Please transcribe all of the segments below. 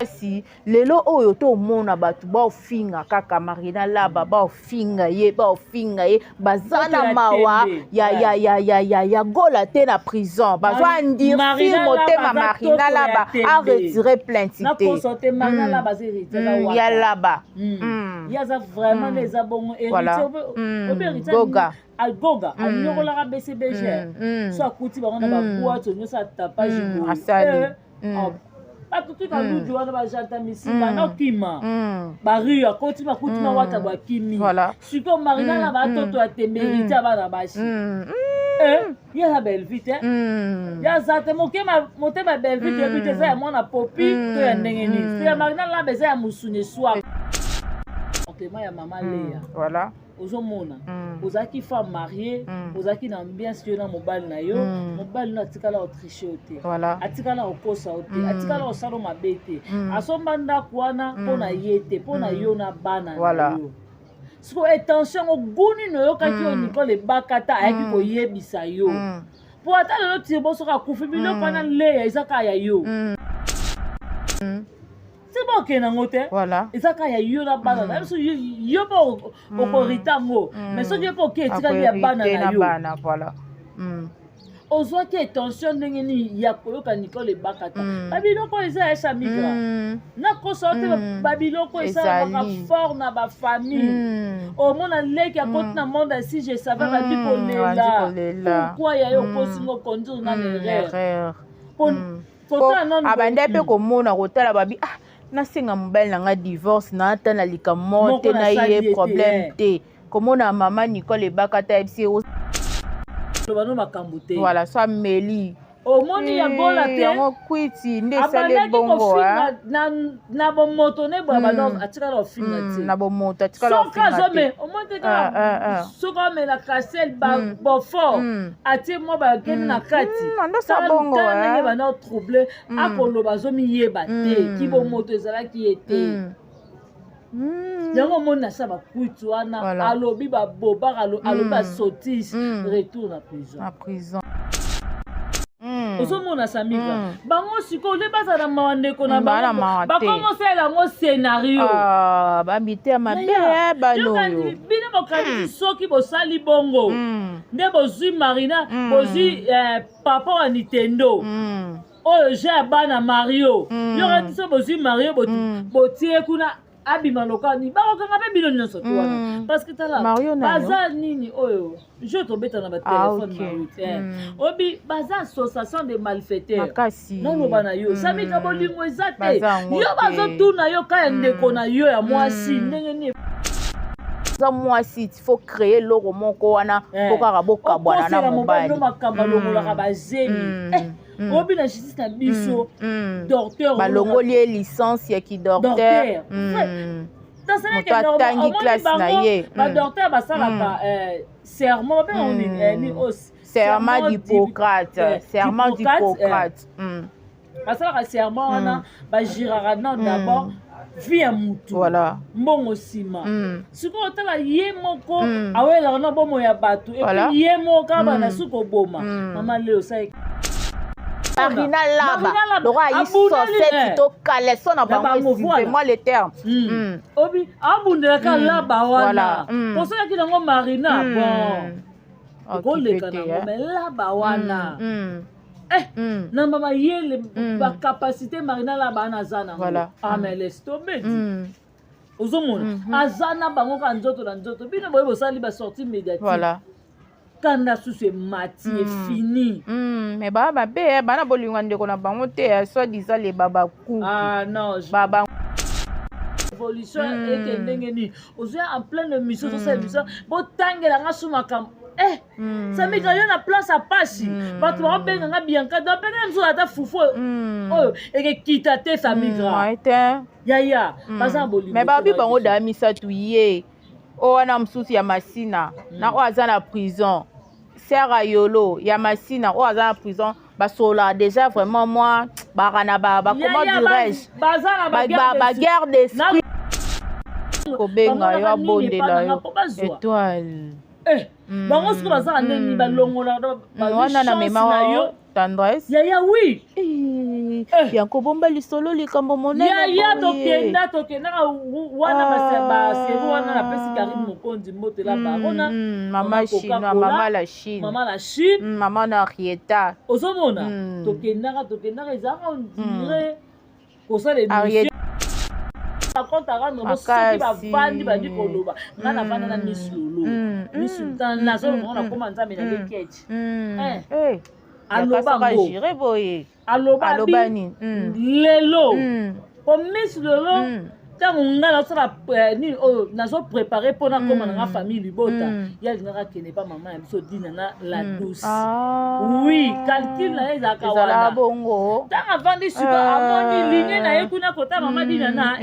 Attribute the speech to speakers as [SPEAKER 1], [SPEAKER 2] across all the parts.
[SPEAKER 1] si lelo oyo to mona batu ba ofinga kaka Marina Laba ba ofinga ye bazana mawa ya gola te na prison bazwa ndir firme te Marina Laba a retirer plainte
[SPEAKER 2] na consulter Marina Laba
[SPEAKER 1] ya Laba
[SPEAKER 2] ya za vraiment les abongo héritier
[SPEAKER 1] Goga
[SPEAKER 2] Goga anyokola ka BCBG so akuti bango na ba boîte nyosa tapage batutu ka ludu wana bajata misika na kima bari ya koti bakuti na wata ba kimi siko Marina Laba atoto ya temerite abana bashi ya la belle vite ya zate motema belle vite vite za ya mwana popi to ya ndengeni ya Marina Laba za ya musune soir tema ya mama Léa
[SPEAKER 1] voilà
[SPEAKER 2] ozomona ozaki femme mariée ozaki na ambiance yo na mobali na yo mobali na atikala otriche ote atikala okosa ote atikala osalo mabe te asomba ndako wana mpona ye te mpona yo na bana na yo siko attention oguni no yokaki yo Nicole Ebakata ayaki koyebisa yo po ata lelo tiebo soki akufi biloko wana Léa ezaka ya yo c'est bon que nangote ezaka ya yo na bana na so yo po okorita ngo mais so yo po ke etikali ya bana na yo
[SPEAKER 1] voilà
[SPEAKER 2] ozwaki attention ndenge nini ya koyoka Nicole Ebakata babiloko eza ya Samigra na kosa te babiloko esalaka fort na bafamille omona leki akoti na monde si je savais babi kolela pourquoi ya yo kosingo conduire na l'erreur
[SPEAKER 1] abande mpe komona kotala babi nasenga mobali na nga divorce na ata na likambo te na ye problème te komona mama Nicole Ebakata yebisi voilà so ameli
[SPEAKER 2] omoni ya bola te
[SPEAKER 1] yango kwiti nde esali bongo
[SPEAKER 2] na bomoto ne bwa bano atikala ofinga te
[SPEAKER 1] na bomoto atikala
[SPEAKER 2] ofinga te soka omoni te kaka soka omela kasel bofort atie mwa bakeni na kati
[SPEAKER 1] ndosa bongo
[SPEAKER 2] ndenge bana trouble akoloba azomiyeba te ki bomoto ezalaki ye te yango omoni na sa bakwitu wana alobi babobaka alobi basotise retour na prison ozomona Samigra bango sikoyo nde bazala mawa ndeko na bango bakomosela yango scénario
[SPEAKER 1] bamite ya mabe banoyo
[SPEAKER 2] bino bokanisi soki bosali bongo nde bozwi Marina bozwi papa wa Nintendo oyo ja bana Mario yokati so bozwi Mario botie kuna abima lokani bakokanga mpe bino nyonso to wana parce que tala baza nini oyo je tobeta na batelefone Mario te obi baza association de malfaiteurs noloba na yo Samigra bolingo eza te yo bazotuna yo kaya ndeko na yo ya mwasi ndenge nini
[SPEAKER 1] za mwasi il faut créer loko moko wana po kaka bokabwana na mobali
[SPEAKER 2] makamba longolaka bazemi obi na justice na biso docteur
[SPEAKER 1] balongoli licence ya ki docteur moto atangi classe na ye
[SPEAKER 2] badocteur basalaka serment
[SPEAKER 1] serment d'Hippocrate
[SPEAKER 2] basalaka serment wana bagiraka na d'abord vie ya mutu mbongo nsima sikoyo otala ye moko awelaka na bomo ya bato epuis ye moko abana suki oboma mama Léa osali
[SPEAKER 1] Marina Laba loko ayi soseti to kale so na bango excusez-moi le terme
[SPEAKER 2] obi abundelaka Laba wana posolaki nango Marina bon okoleka nango mais Laba wana na mama yele bacapacité Marina Laba ana aza nango mais laisse tomber ozomona aza na bango ka nzoto na nzoto bino boye bosali basortie médiatique kanda susu emati efini
[SPEAKER 1] mais baba mabe bana bolingo ndeko na bango te soit disant les baba coup baba
[SPEAKER 2] évolution eke ndenge nini ozwi en pleine mission tosala mission botangelanga su makambo Samigra yo na place a pasi bato bakobenganga Bianca dapene mosusu ata fufu oyo ekekita te Samigra yaya baza bolingo
[SPEAKER 1] mais babi bango daa misatu ye o wana mosusu ya Masina na oyo aza na prison Sera Yolo ya Masina oyo aza na prison basola déjà vraiment moi bakana comment dirais-je baguerre d'esprit kobenga yo abondela yo étoile
[SPEAKER 2] bango siko bazaka ndeni balongola wana na
[SPEAKER 1] mema
[SPEAKER 2] yo
[SPEAKER 1] tendresse
[SPEAKER 2] yaya oui
[SPEAKER 1] yanko bomba lisolo likambo monene
[SPEAKER 2] yaya tokendaka wana baseri wana napesi Karine Mokonzi mbotela barona
[SPEAKER 1] mama Chine mama la Chine mama na Arieta
[SPEAKER 2] ozomona tokendaka ezalaka ondire kosala émission compte à rendre soki bavandi bandi koloba nga navanda na Miss Lolo Miss Sultan nazomona koma nzambe na leketi aloba nini lelo po Miss Lolo ntango nga nazosala nini oyo nazoprépare mpona koma nanga famille libota ya lingaka kende pa mama ya biso dina na la douce oui calcul na ye ezalaka wana ntango avandi suka amoni ligne na ye kuna kota mama dina na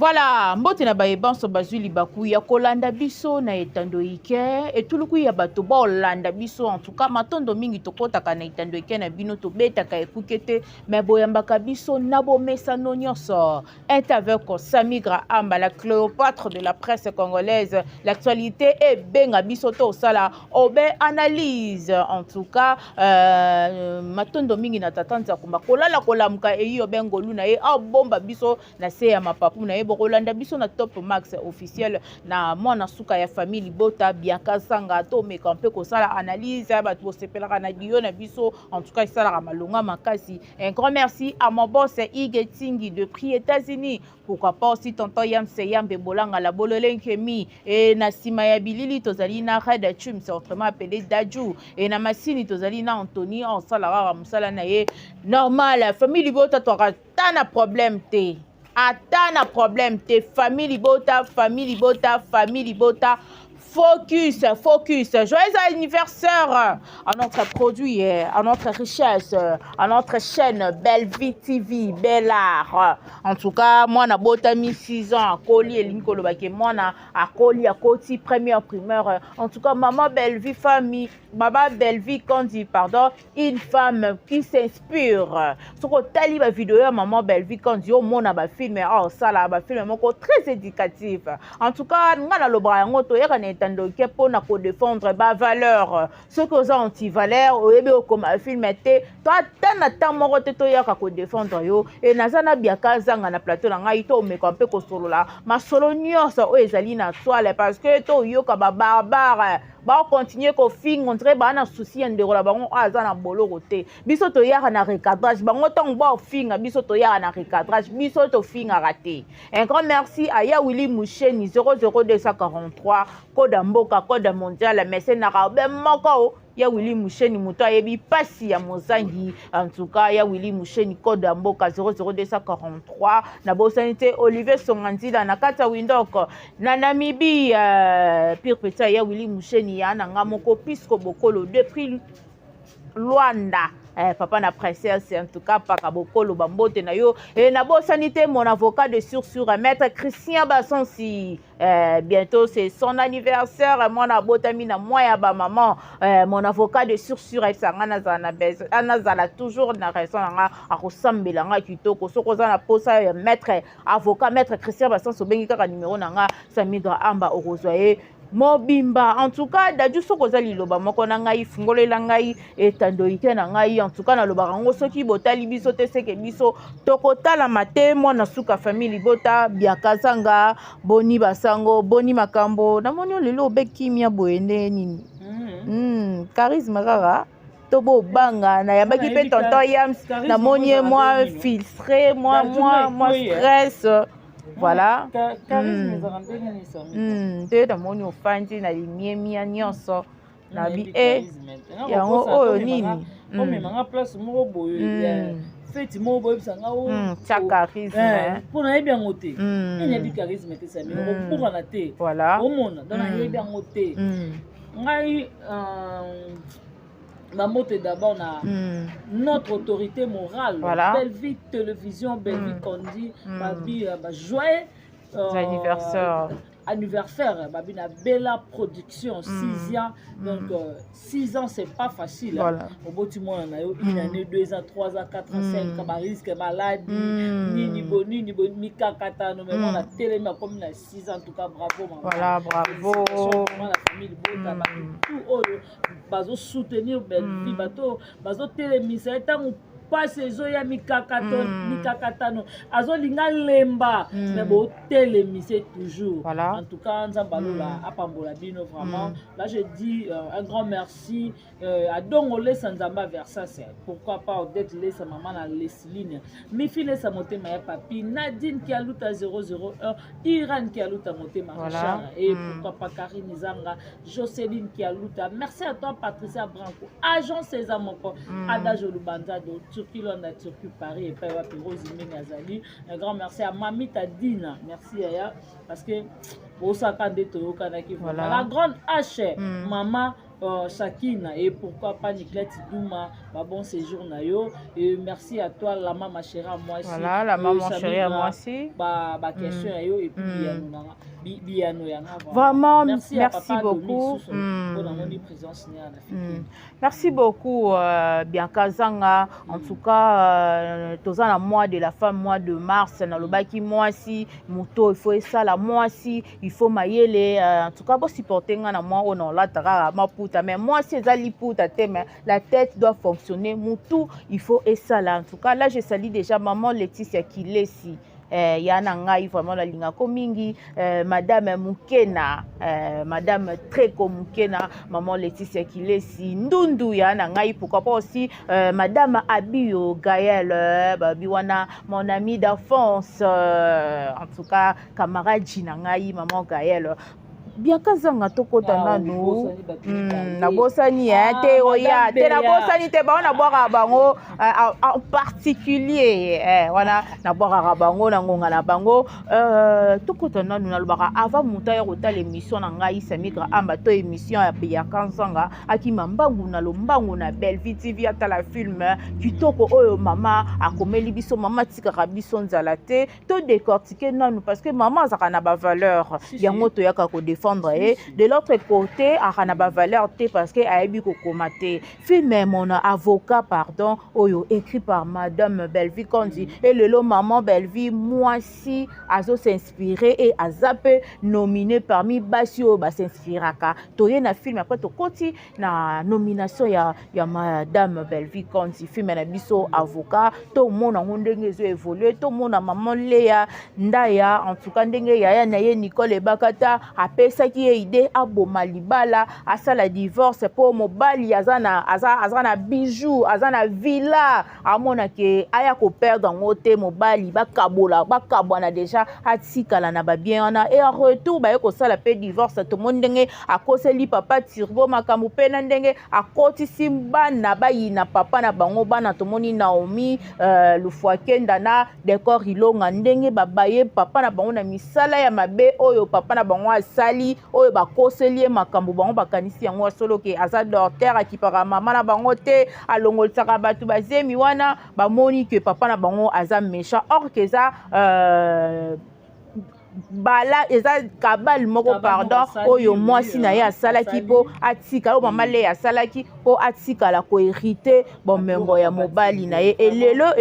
[SPEAKER 1] Voilà, mbote na bayebanso bazwi libaku ya kolanda biso na etando ike etuluku ya bato ba olanda biso en tout cas matondo mingi tokotaka na etando ike na bino tobetaka ekukete me boyambaka biso na bomesano nyonso est avec Samy Graham la Cléopâtre de la presse congolaise l'actualité est benga biso to sala obe analyse en tout cas matondo mingi na tatanza kumba kolala kolamuka eyo bengolu na ye bomba biso na se ya mapapu na ye Rolanda biso na top max officiel na mwana suka ya famille Bota Bianca Sanga to me kampe ko sala analyse ba to sepelaka na dio na biso en tout cas sala malonga makasi. Un grand merci à mon boss Igetingi de Prix États-Unis. Pourquoi pas aussi tonton Yam Seyambe Bolanga la Bololenkemi et na sima ya bilili tozali na Red Chum c'est autrement appelé Daju et na masini tozali na Anthony en sala musala na ye normal famille Bota to tana problème te. Atana problème, tes famille Bota, focus. Joyeux anniversaire à notre produit, à notre richesse, à notre chaîne Belle Vie TV, Bel Art. En tout cas, moi, na bota mi 6 ans à Koli et Linkolo Bake, moi, na à Koli à Koti, première primeur. En tout cas, maman Belle Vie famille, maman Belle Vie Kandi, pardon, une femme qui s'inspire. Ce que tali ba vidéo, maman Belle Vie Kandi, au monde a ba film, ça là, ba film, très éducatif. En tout cas, nous na le bras, ngoto, tando ke pona ko défendre ba valeur ce que ça anti-valeur oyebe comme film té toi tana tamoro te to yaka ko défendre yo et nazana biaka zanga na plateau na ngai to me ko mpe ko solola ma solo nyonso o ezali na toile parce que to yoka ba barbare ba continuer ko fing montrer ba na souci ndeko la bango azana boloko te biso to yaka na recadrage bango tong ba finga biso to yaka na recadrage biso to finga raté. Un grand merci à Ya Willy Moucheni 00243 code mboka code mondial message na ba moko Ya Willy Moucheni muto ayebi pasi ya mozangi en tout cas Ya Willy Moucheni code mboka 00243 na bosanité Olivier Songandila na kata windoko na Namibie pire petit Ya Willy Moucheni ya na ngamoko pisco bokolo depuis Luanda. Papa na princesse en tout cas paka bokolo bambote na yo et na bo sanité mon avocat de sur maître Christian Bassonsi bientôt c'est son anniversaire moi na botami na moi ya ba maman mon avocat de sur sangana zana bes anazala toujours na raison nga akosambela nga kitoko soko za na posa maître avocat maître Christian Bassonsi bengi kaka numéro na nga Samy Graham orozoye mobimba en tout cas daju soko za liloba moko na ngai fungolela ngai etandoike na ngai en tout cas na loba rango soki botali biso te seke biso tokotala mate mwana suka famille bota biakazanga boni basango boni makambo namoni lelo obekimia boyende nini charisme kaka tobo banga na yabaki pe tonton Yams na moni moi filtré moi stress voilà te na moni ofandi na limiemia nyonso na bi yango oyo nini
[SPEAKER 2] omemanga place moko boye feti moko boyebisanga
[SPEAKER 1] tia charisme
[SPEAKER 2] mpo nayebi yango te nayebi charisme te sami okobukana te omona donc nayebi yango te ngai Mamote d'abord na notre autorité morale, Belle Vie Télévision, Belle Vie Condi, Babi, joyeux anniversaire, Babi na Bella Production, 6 ans, donc 6 ans c'est pas facile. Au bout du monde, on a eu une année, 2 ans, 3 ans, 4 ans, 5 ans, risque maladie, ni boni, Mika Katano, mais on a télé, mais comme il a 6 ans, en tout cas, bravo, maman.
[SPEAKER 1] Voilà, bravo.
[SPEAKER 2] La famille, tout, bazo soutenir Belle Vie, bazo télé, mais pas saison ya mikakatano azo linga lemba mais bo télémisé toujours en tout cas nzambalola apambola bino vraiment là je dis un grand merci à Dongolé Sanzamba Versace pourquoi pas d'être les sa maman na Lesline mi file sa motema ya papi Nadine qui a luta 001 Iran qui a luta motema Richard et pourquoi pas Karine Zanga Jocelyne qui a luta merci à toi Patricia Branco agent César Moko Adage Lubanza de Turquie Turquie Paris et Paya Rose Azali. Un grand merci à Mamita Dina. Merci Aya parce que Osaka de Toyoka Naki. La grande H, maman Shakina et pourquoi pas Nicolette Douma, bon séjour Nayo et merci à toi la maman chérie à moi aussi.
[SPEAKER 1] Voilà la maman chérie à moi aussi.
[SPEAKER 2] Ba question Nayo et puis
[SPEAKER 1] vraiment merci beaucoup. Merci beaucoup Bianca Zanga. En tout cas tous en mois de la femme mois de mars na lobaki moi si moto il faut ça la moi si il faut mailler en tout cas pour supporter na moi on la tara ma puta mais moi c'est ali puta mais la tête doit fonctionner moto il faut et ça là en tout cas là je salue déjà maman Laetitia qui laisse yana ngai vraiment la linga komingi madame Mukena madame Treko Mukena maman Laetitia Kilesi ndundu yana ngai pourquoi pas aussi madame Abio Gaël biwana mon ami d'enfance en tout cas camarade Gina ngai maman Gaël Bianca Zanga tokota nanu na bosani te oya te na bosani te ba na boka bango en particulier wana na boka bango na ngonga na bango tokota nanu na lobaka avant muta ya kota l'émission na ngai Samikra amba to émission ya Bianca Zanga akima mbangu na lombangu na Belle Vie TV ata la film kitoko oyo mama akomeli biso mama tikaka biso nzala te to décortiquer nanu parce que maman zaka na ba valeur yango to yaka ko de l'autre côté a na ba valeur te parce que ayebi ko komate film mon avocat pardon oyo écrit par madame Bellevie Kondi et le lot maman Bellevie moi si azo s'inspirer et azape nominé parmi basio ba s'inspiraka toye na film après to koti na nomination ya madame Bellevie Kondi film na biso avocat to mona ndenge zo évoluer to mona maman Léa Ndaya en tout cas ndenge ya na ye Nicole Bakata apesa qui est idée aboma libala asala divorce pour mobali azana bijoux azana villa amona ke aya ko perdre ngote mobali bakabwana déjà atikala na ba bien ona et en retour ba ko sala pe divorce to mondenge akoseli papa turbo makambu pe na ndenge akoti simbana bayina papa na bango bana to moni Naomi Lufwakenda na décor ilonga ndenge babaye papa na bango na misala ya mabe oyo papa na bango asali oyo bakoseli makambo bango bakanisi yango solo ke aza docteur akipaka mama na bango te alongolisaka bato bazemi wana bamoni ke papa na bango aza méchant or que ça bala eza kabali moko pardon oyo mwasi na ye asalaki mpo atikala oyo mama le asalaki mpo atikala koherite bomengo ya mobali na ye elelo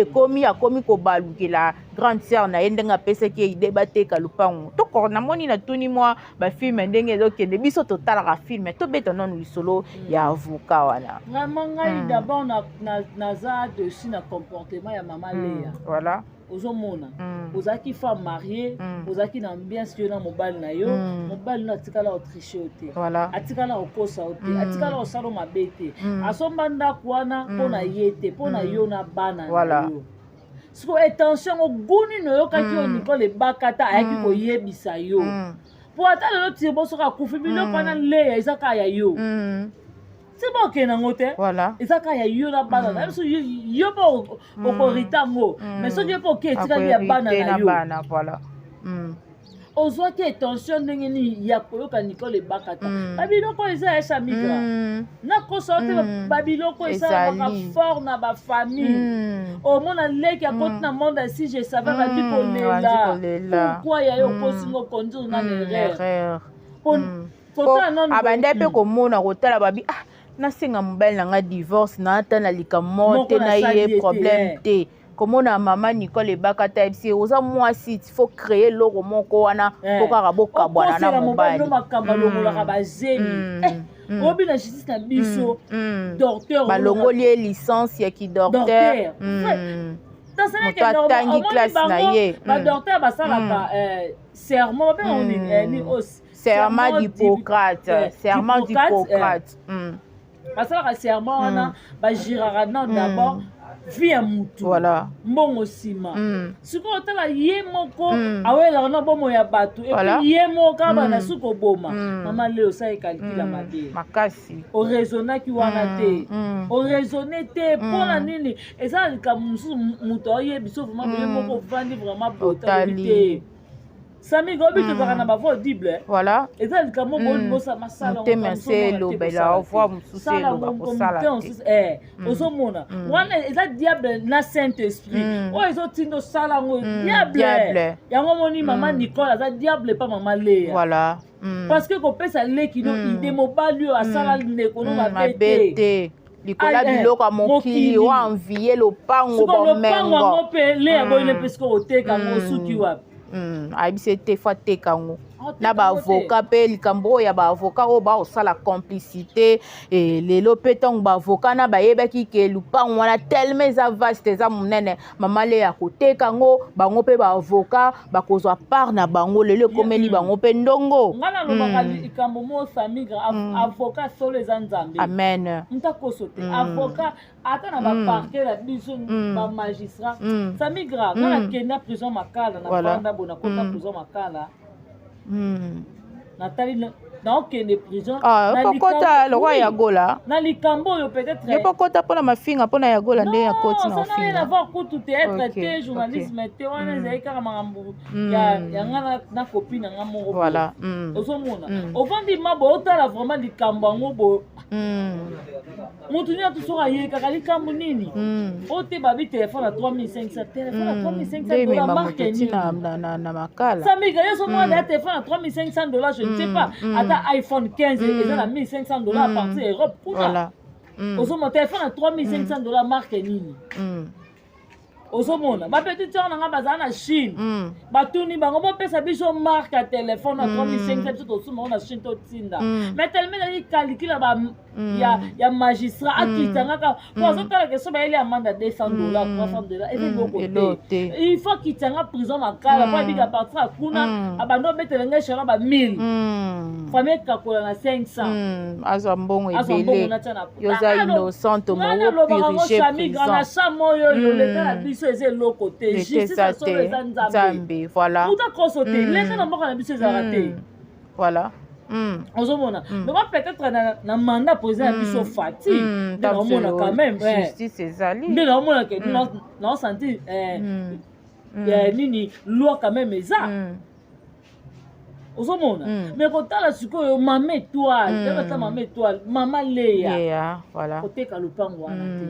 [SPEAKER 1] akomi kobalukela grande sœur na ye ndenge apesaki ide bateka lupango tokoro namoni natuni mwa bafilme ndenge ezokende biso totalaka filme tobeta nanu lisolo ya avocat wana
[SPEAKER 2] vraiment ngai d'abord naza dessus na comportement ya mama Léa
[SPEAKER 1] voilà
[SPEAKER 2] ozomona ozalaki femme mariée ozalaki na ambiance yo na mobali na yo mobali no atikala otriche yo te atikala okosa yo te atikala osala mabe te asomba ndako wana mpo na ye te mpo na yo na bana na yo siko attention oguni no yokaki yo Nicole Ebakata ayaki koyebisa yo po ata lelo Tirbo soki akufi biloko wana Léa eza kaka ya yo c'est bon que nango te eza kaka ya yo na bana na biso yo mpo okorita yango mais soki yo mpo oke etikali ya bana na yo ozwaki attention ndenge nini ya koyoka Nicole Ebakata babiloko eza ya Samigra nakosa te babiloko esalamaka fort na bafamille omona leki akoti na monde si je savais badi kolela pourquoi ya yo kosinga kondir na erreur
[SPEAKER 1] abanda mpe komona kotala babi nasenga mobali na nga divorce na ata na likambo te na ye problème te komona mama Nicole Ebakata ebisi oza mwasi il faut créer loko moko wana po kaka bokabwana na mobali
[SPEAKER 2] makamba longolaka bazemi obi na justice na biso docteur
[SPEAKER 1] balongoli ye licence ya kidocteur moto atangi classe na ye
[SPEAKER 2] badocteur basalaka serment babe
[SPEAKER 1] serment d'Hippocrate serment d'Hippocrate
[SPEAKER 2] basalaka serment wana bagiraka na d'abord vie ya mutu mbongo nsima sikoyo otala ye moko awelaka na bomo ya bato epi ye moko kaba na suki oboma mama Léa osala ekalikila mabe
[SPEAKER 1] makasi
[SPEAKER 2] oraisonnaki wana te oraisonne te mpona nini eza likambo mosusu moto aoyebiso vraimen ye moko ovandi vraiment botali te Samigra obi tozaka na bavoix audible eza likambo bosa masala ozomona wana eza diable na saint esprit oyo ezotinda osala yango diable yango moni mama Nicole aza diable pa mama Léa parce que kopesa leki no ide mobali oyo asala ndeko no mabe te
[SPEAKER 1] likola biloko ya mokili oanvie lopango bomengo
[SPEAKER 2] yango mpe Léa boyine mpe siko oteka yango osuki wapi
[SPEAKER 1] ayebisi ete fo ateka yango na baavoka mpe likambo oyo ya baavoka oyo baosala complicité lelo mpe ntango baavoka na bayebaki ke lupango wana tellement eza vaste eza monene mama Léa ya koteka yango bango mpe baavoka bakozwa part na bango lelo ekomeli bango mpe ndongo
[SPEAKER 2] nga nalobaka likambo mo Samigra avoka solo eza nzambe
[SPEAKER 1] amen
[SPEAKER 2] mutakoso te avoka ata na baparke na biso bamagistrat Samigra nga nakenda prison makala na banda bona kota prison makala natali naokende prison
[SPEAKER 1] pokota lokwa ya gola
[SPEAKER 2] na likambo oyo peut-être
[SPEAKER 1] pokota mpona mafinga mpona ya gola nde ya koti na
[SPEAKER 2] mafinga na voir kutu te être te journalisme te wana ezali kaka makambo ya nga na copine na nga moko
[SPEAKER 1] voilà
[SPEAKER 2] ozomona ovandi mabo otala vraiment likambo yango bo mutu nyatu soka ye kaka likambo nini ote babi telefone à 3500 telefone à 3500 dollars marque nini
[SPEAKER 1] na makala
[SPEAKER 2] Samigra yeso mwana ya telefone à 3500 dollars je ne sais pas ata iPhone 15 eza na 1500 dollars à partir Europe kuna ozomona telefone à 3500 dollars marque nini ozomona bapetite sœur nanga bazala na Chine batuni bango bopesa biso marque ya telefone à 3500 biso tosuma na Chine totinda mais tellement ezali calcule ya magistrat akitangaka po azotala keso bayeli amande ya 200 dollars 300 dollars eza biloko te il faut kitanga prison makala po abika partir akuna abando obetela ngai shara ba 1000 famille kakola na 500
[SPEAKER 1] azwa mbongo ebele yoza innocent omopirige
[SPEAKER 2] Samigra na samo oyo leta na biso eza eloko te justice solo eza nzambe
[SPEAKER 1] voilà
[SPEAKER 2] mutakoso te leta na mboka na biso ezalaka te
[SPEAKER 1] voilà
[SPEAKER 2] ozomona donc peut-être na mandat président ya biso fati nde naomona quand même
[SPEAKER 1] justice ezali
[SPEAKER 2] nde naomona ke naosentir nini loi quand même eza ozomona mais kotala sikoyo mama étoile mama Léa
[SPEAKER 1] voilà
[SPEAKER 2] koteka lupango wana te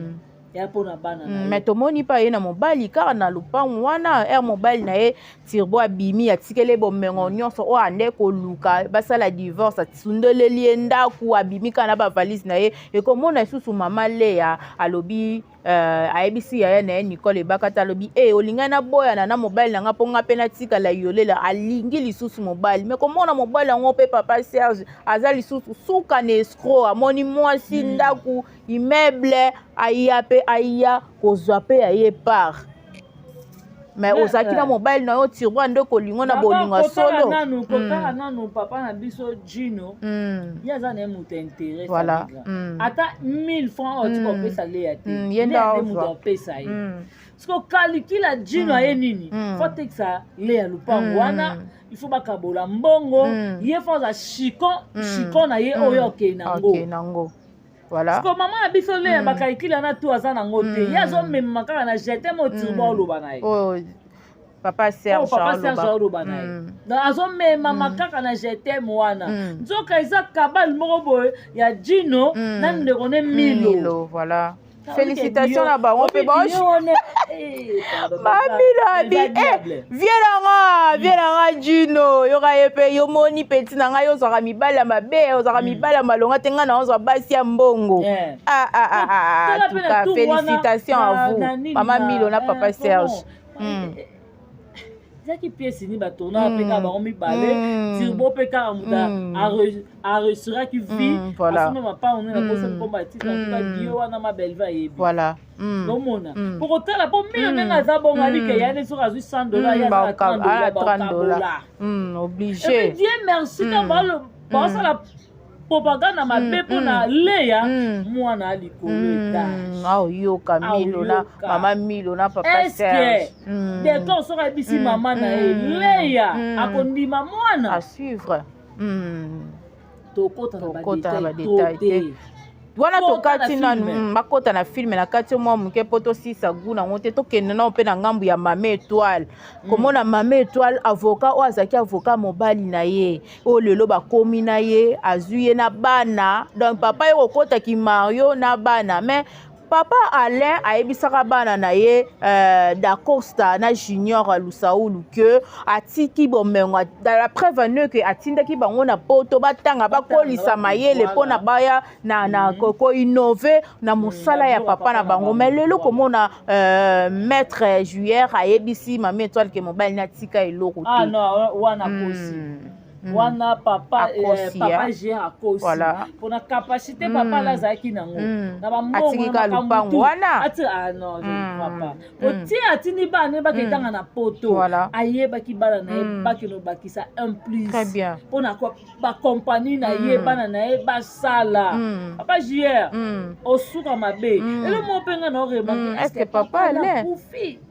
[SPEAKER 2] ya mpona bana na ye.
[SPEAKER 1] Mais tomoni pa ye na mobali kaka na lupangu wana mobali na ye Turbo abimi atikele bomengo nyonso oyo ande koluka basala divorce atundoleli ye ndaku abimi kaka na bavalise na ye ekomona lisusu mama Leya alobi ayebisi yaya na ye Nicole Ebakata alobi olingani naboyana na mobali nanga mpo nga mpe natikala yolela alingi lisusu mobali me komona mobali yango mpe papa Serge aza lisusu suka na escroc amoni mwasi ndaku immeuble aya mpe aya kozwa mpe ya ye part mais ozalaki na mobali na yo Turbo nde kolingo na bolingo solo
[SPEAKER 2] kotala nanu papa na biso Gino ye aza na ye moto intérêt
[SPEAKER 1] voilà
[SPEAKER 2] ata 1000 francs oyo tikopesa Leya te
[SPEAKER 1] ye nde
[SPEAKER 2] moto apesa ye siko kalikila Gino aye nini fo tekisa Leya lupango wana il faut bakabola mbongo ye fo aza shikon na ye oyo okei nango
[SPEAKER 1] voilà.
[SPEAKER 2] Parce que maman a biso Leya bakalikila na tu aza nango te ye azomema kaka na jete mo Turbo oloba na ye
[SPEAKER 1] papa Serge
[SPEAKER 2] oloba na ye azomema makaka na jete mo wana nzoka eza kabali moko boye ya Gino na ndeko ne Milo
[SPEAKER 1] voilà. Félicitations na bango mpe Mamilo viens nanga Gino yoka ye mpe yo moni peti na ngai ozwaka mibali ya mabe ozwaka mibali ya malonga te ngai na ozwa basi ya mbongo tuka félicitations à vous mama Milo na papa Serge
[SPEAKER 2] ezaki pièce ni batona mpe kaka bango mibale Turbo mpe kaka moto areusiraki vie asomema pa one na posa nkombo atisa tuka dio wana mabelve ayebi omona po kotala mpo Milo ndenge aza bongo alike yane soki azwi $100 ye aza na $30
[SPEAKER 1] obligé
[SPEAKER 2] die merci ta baosala propagande mabe mpona Leya mwana alikolo etage
[SPEAKER 1] yoka Milo na mama Milo na papa Serge
[SPEAKER 2] deko soki ayebisi mama na ye Leya akondima mwana
[SPEAKER 1] asuivre
[SPEAKER 2] tokota na badetail te
[SPEAKER 1] wana tokati nanu bakota na filme na kati mwa moke mpo tosisa gu nango te tokende nao mpe na ngambu ya Mama Étoile komona Mama Étoile avocat oyo azalaki avocat mobali na ye oyo lelo bakomi na ye azwi ye na bana donc papa ye kokotaki Mario na bana mais papa Alain ayebisaka bana na ye Dacosta na Junior Lusaulu que atiki bomengo dans la preuve que atindaki bango na poto batanga bakolisa mayele pona baya na koko innové na musala ya papa na bango mais lelo komona maître Juillet ayebisi Mama Étoile ke mobali na tika eloko te
[SPEAKER 2] non wana kosi wana papa G akosi pona capacité papa la azalaki nango na bambongo na makambo
[SPEAKER 1] wana
[SPEAKER 2] ati non papa oti atini bana baketanga na poto ayebaki bana na ye bakeno bakisa un plus pona ba compagnie na ye bana na ye basala papa G osuka mabe elo mo penga na orema
[SPEAKER 1] est-ce que papa là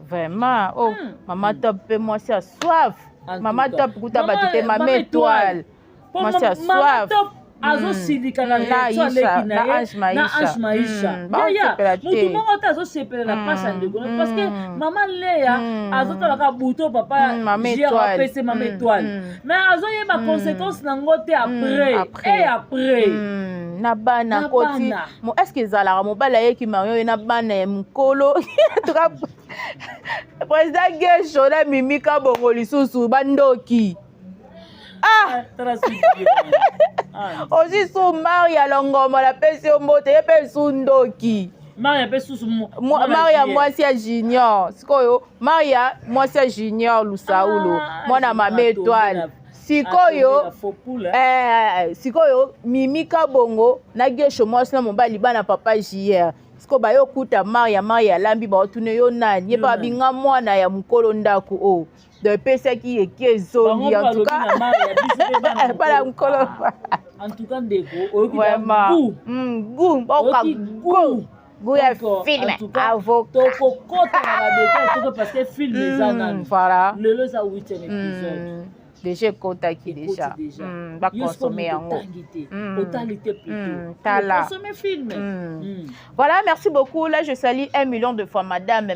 [SPEAKER 1] vraiment maman top pe moi c'est soif Maman top kuta batute Mama Étoile. Moi c'est soif.
[SPEAKER 2] azosilika na aleki na Ange Maisha mutu moko te azosepela na pasi ya ndeko parce que mama Leya azotalaka buto papa Gère apesi Mama Étoile mais azoyeba conséquence nango te après
[SPEAKER 1] na bana koti est-ce que ezalaka mobali ayeki Mario ye na bana ya mokolo président Gesho na mimika bongo lisusu bandoki ozi su Maria Longomba la pesi ombote ye pe sundoki Maria mwasi ya Junior sikoyo Maria mwasi ya Junior Lusaulu mwana Mama Étoile sikoyo mimika bongo na Gesho mwasi na mobali bana papa JR siko bayo kuta Maria lambi baotune yo nani ye pa binga mwana ya mukolo ndaku o de pesaki ekezongi en tout cas para mukolo
[SPEAKER 2] en tout cas ndeko
[SPEAKER 1] goût ya film avocat
[SPEAKER 2] tokokota na badetail toko parce que film eza nani
[SPEAKER 1] voilà
[SPEAKER 2] lelo eza 8e épisode
[SPEAKER 1] déjà ekotaki déjà bakonsome yango
[SPEAKER 2] otalité plutôt consommer film
[SPEAKER 1] voilà merci beaucoup là je salue 1 million de fois madame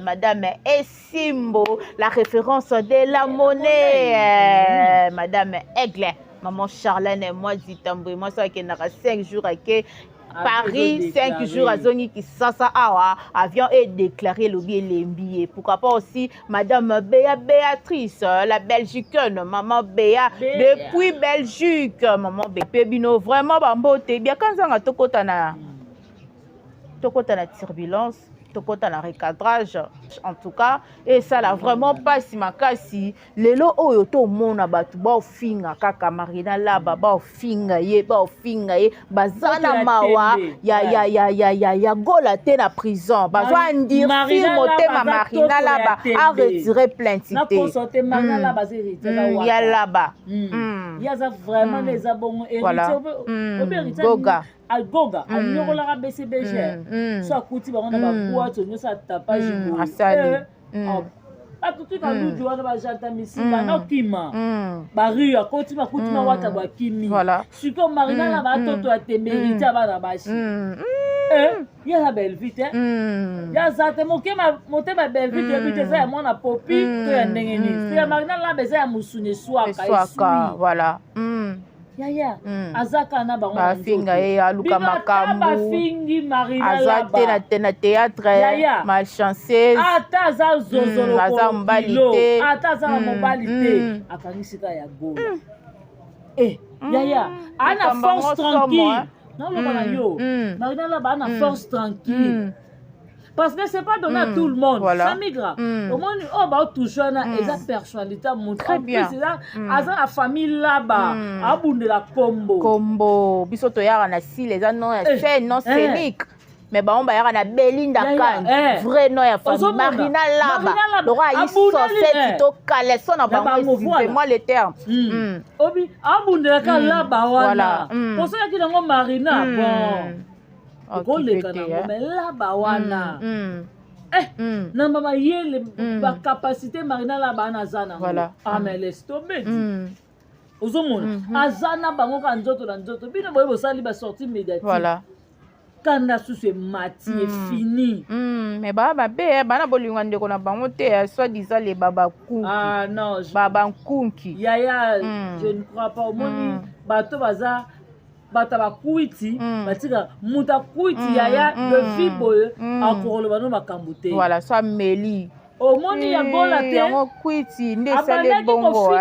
[SPEAKER 1] Esimbo la référence de la monnaie madame Aigle maman Charlène moi Zitambo moi ça qui n'a 5 jours avec Paris 5 jours à Zoni qui ça awa avion est déclaré le bien l'embillé. Pourquoi pas aussi madame Béatrice la Belgicaine maman Béa depuis Belgique maman Bébino vraiment bambote bien quand ça tokota na turbulence tokota na recadrage en tout cas et ça là vraiment pas si makasi lelo oyo to mona batu ba finga kaka marina là ba finga ye bazana mawa ya gola te na prison bazwa ndir si motema marina là ba a retirer plainte
[SPEAKER 2] na consulter marina là ba
[SPEAKER 1] ya là ba
[SPEAKER 2] ya za vraiment les abons héritiers
[SPEAKER 1] goga
[SPEAKER 2] Goga, a BCBG. Soit Kouti, on a ma boîte, on a tapage. A tout de suite, on a janta missi, on kima. Bari, a Kouti, ma Kouti, ma wata, ma kimi.
[SPEAKER 1] Voilà.
[SPEAKER 2] Si comme Marina, la bateau, a te mérité à la bashi. Il y a la belle vite, il y a ça, monté ma belle vite, et puis ça, moi, la popi, tu es un nengeni. Si Marina, la baisse, à Moussouné, soit,
[SPEAKER 1] voilà.
[SPEAKER 2] Yaya azaka na bango
[SPEAKER 1] bafinga ye aluka makambu
[SPEAKER 2] bafingi Marina
[SPEAKER 1] azate na théâtre malchanceuse
[SPEAKER 2] ata za zozolo
[SPEAKER 1] aza mbalite
[SPEAKER 2] ata za mobalite akanisika ya gola yaya ana force tranquille non le bana yo Marina là ana force tranquille parce que c'est pas donné à tout le monde. Ça migra. Au moins, on va toujours na esa personnalité montre.
[SPEAKER 1] Très bien.
[SPEAKER 2] C'est ça. Asa la famille là-bas. Abunde la combo.
[SPEAKER 1] Combo. Biso to yara na si les non c'est non scénique. Mais bah on va yara na Belinda Kane. Vrai nom ya famille Marina là-bas. Le roi il sortait to calé son na bango. Moi les termes.
[SPEAKER 2] Obi abunde la Kane là-bas voilà. Pour ça qu'il y a Marina bon. Koleka na mais là ba wana na mama yele ba capacité Marina là ba na zana
[SPEAKER 1] voilà
[SPEAKER 2] mais laisse tomber ozomona azana bango ka nzoto bino boye bosali ba sortie médiatique
[SPEAKER 1] voilà
[SPEAKER 2] quand na sous mati est fini
[SPEAKER 1] mais baba be bana bolinga ndeko na bango te soit disant les baba kunki
[SPEAKER 2] non
[SPEAKER 1] baba kunki
[SPEAKER 2] yaya je ne crois pas au moni bato baza bata bakuiti batika muta kuiti yaya de fiboye akolo bano makambute
[SPEAKER 1] voilà ça meli
[SPEAKER 2] au moni ya gola te
[SPEAKER 1] yango kuiti ndesa le bongo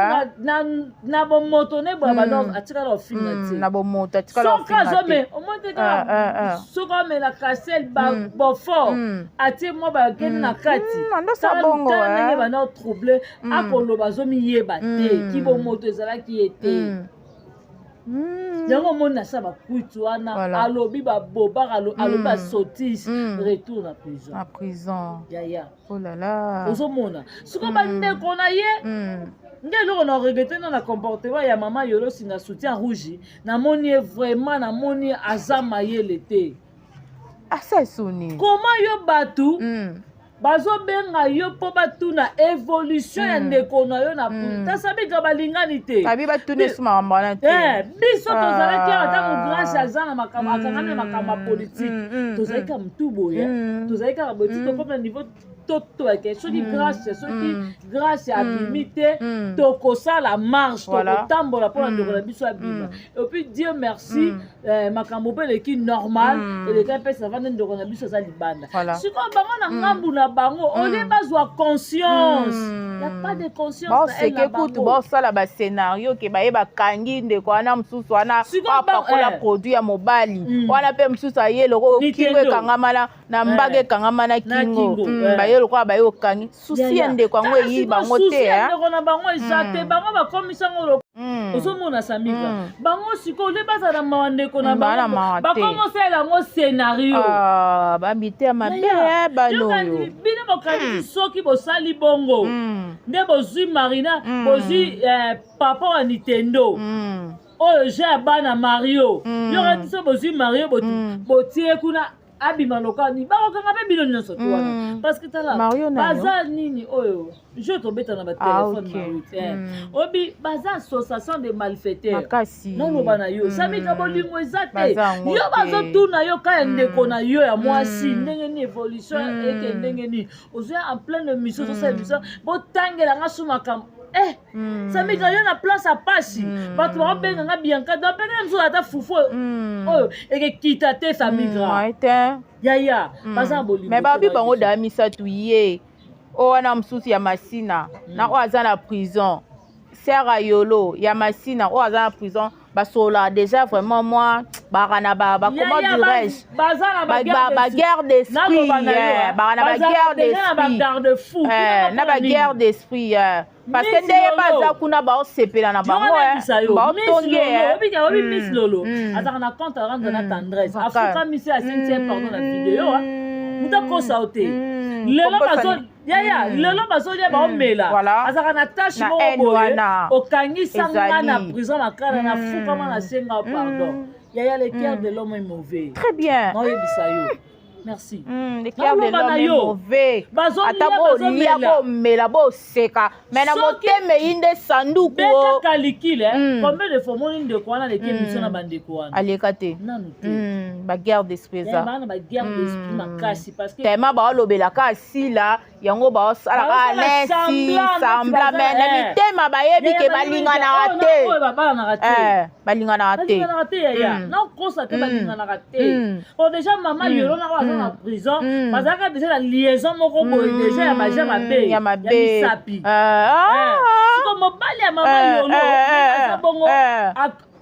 [SPEAKER 2] na bo moto ne bo bano atika lo finga te
[SPEAKER 1] na bo moto atika lo finga te
[SPEAKER 2] so me au moni ka so ka me la caselle ba bo fort ati mo ba ken na kati
[SPEAKER 1] ndo sa bongo
[SPEAKER 2] ne ba no trouble akolo bazomi yeba te ki bo moto ezala ki ete yango mona sa bakuitu wana alobi baboba alobi basotis retour na prison yaya
[SPEAKER 1] oh là là
[SPEAKER 2] ozomona siko bandeko na ye nde eloko na regrete na comportement ya mama yolo singa soutien rouge namoni ye vraiment namoni aza mayele te
[SPEAKER 1] asa esoni
[SPEAKER 2] comment yo batu bazobenga yo mpo batuna évolution ya ndeko na yo na tasabika balingani te
[SPEAKER 1] abi batuna esu makambo wana te
[SPEAKER 2] biso tozalaki awa ntango grâce aza na makambo akangani na makambo ya politike tozalaki ka motu boye tozalaki kaka boye ti tokomi na niveau totoyake soki grâce abimi te tokosala marche tokotambola mpona ndeko na biso abima epuis dieu merci makambo mpe eleki normal eleka mpesa vande ndeko na biso aza libanda sikoyo bango na ngambu na bango olie bazwa conscience ya pas de conscience
[SPEAKER 1] baoseke kutu baosala bascénario ke baye bakangi ndeko wana mosusu wana apakola produit ya mobali wana mpe mosusu aye loko kingo ekangama na mbaga ekangama na kingo baye lokola baye okangi susi ya ndeko yango eyi bango te
[SPEAKER 2] ndeko na bango eza te bango bakomisango ozomona samika bango sikoyo nde bazala mawa ndeko na bango bakomosala yango scénario
[SPEAKER 1] babite ya mabe banoyo
[SPEAKER 2] bino bokanisi soki bosali bongo nde bozwi Marina bozwi papa wa Nintendo oyo je ya bana Mario yokati so bozwi Mario botie kuna abima lokani bakokanga mpe bino nyonso to wana parce que tala baza nini oyo je tobeta na batelefone marute obi baza association de malfaiteurs naloba na yo samika bolingo eza te yo bazotuna yo ka ya ndeko na yo ya mwasi ndenge ni évolution eke ndenge ni ozwa en pleine mission tosala mission botangelanga so makambo ça migra yo na place à pasi bato babenga nga Bianca donc benga mso ata fufu oyo ekekita te ça migra yaya baza bolingo
[SPEAKER 1] mais babi bango da misatu ye o wana msusu ya masina na o aza na prison Sera Yolo ya masina o aza na prison basola déjà vraiment moi barana ba comment dirais-je ba guerre d'esprit barana ba guerre d'esprit na ba guerre d'esprit parce que ndeye baza kuna ba osepela na bango ba otonge
[SPEAKER 2] obi Miss Lolo azaka na compte rendre na tendresse afuka misi a sentir pardon na vidéo muta kosa ote lelo bazo yaya lelo bazo dia ba omela azaka na tâche mo boye okangisa nga na prison makala na fuka ma na senga pardon yaya le cœur de l'homme est mauvais
[SPEAKER 1] très bien
[SPEAKER 2] no yebisa yo merci
[SPEAKER 1] le cœur de l'homme est mauvais atabo lia bo mela bo seka mais na moteme inde sanduku
[SPEAKER 2] beka calcule combien de fois moni de quoi na le mission na bande quoi
[SPEAKER 1] alekate
[SPEAKER 2] nanu te
[SPEAKER 1] ba guerre d'esprit ça
[SPEAKER 2] ba guerre d'esprit makasi parce que
[SPEAKER 1] tema ba lobela ka sila yango ba sala ka nesi sambla mais na mitema ba yebi ke balingana ate balingana ate
[SPEAKER 2] ya na kosa te balingana ate o déjà maman yolo na wa na prison bazaka déjà la liaison moko boye déjà ya baja mabe ya misapi siko mobali ya maman yolo aza bongo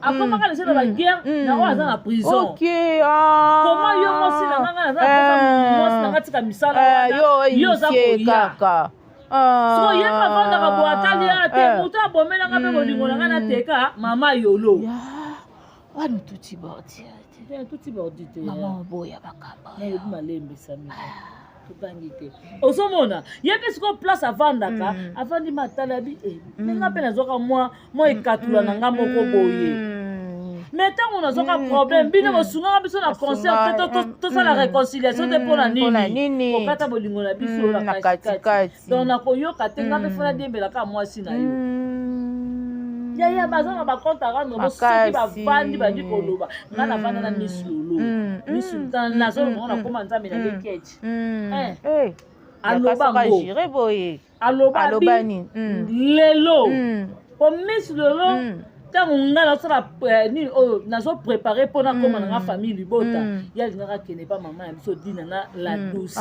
[SPEAKER 2] akomaka lese na baguerre na oyo aza na prison koma yo mosi na nganga mosi na nga tika misala yo oza koya siko ye mavandaka bo atali ya te moto abomelanga mpe bolingo na nga nateka mama yolo
[SPEAKER 1] wana tuti bordi
[SPEAKER 2] tuti bordi te
[SPEAKER 1] mama oboya bakamba
[SPEAKER 2] nayebi malembe sami totangi te ozomona ye mpe siko place avandaka avandi matala bi ndenge mpe nazoka mwa ekatula na nga moko boye mais ntango nazoka problème bino bosungaka biso na concert te tosala réconciliation te mpo na nini kokata bolingo na biso na katikati donc nakoyoka te nga mpe fona diembelaka mwasi na yo yaya baza na bacompte arendre bosoki bavandi bandi koloba nga navanda na Miss Lolo Miss Sultan nazolongo nakoma nzambe na leketi aloba nini lelo po Miss Lolo ntango nga nazosala nini oyo nazoprépare mpona koma na nga famille libota ya lingaka kende pa mama na biso dina na la douce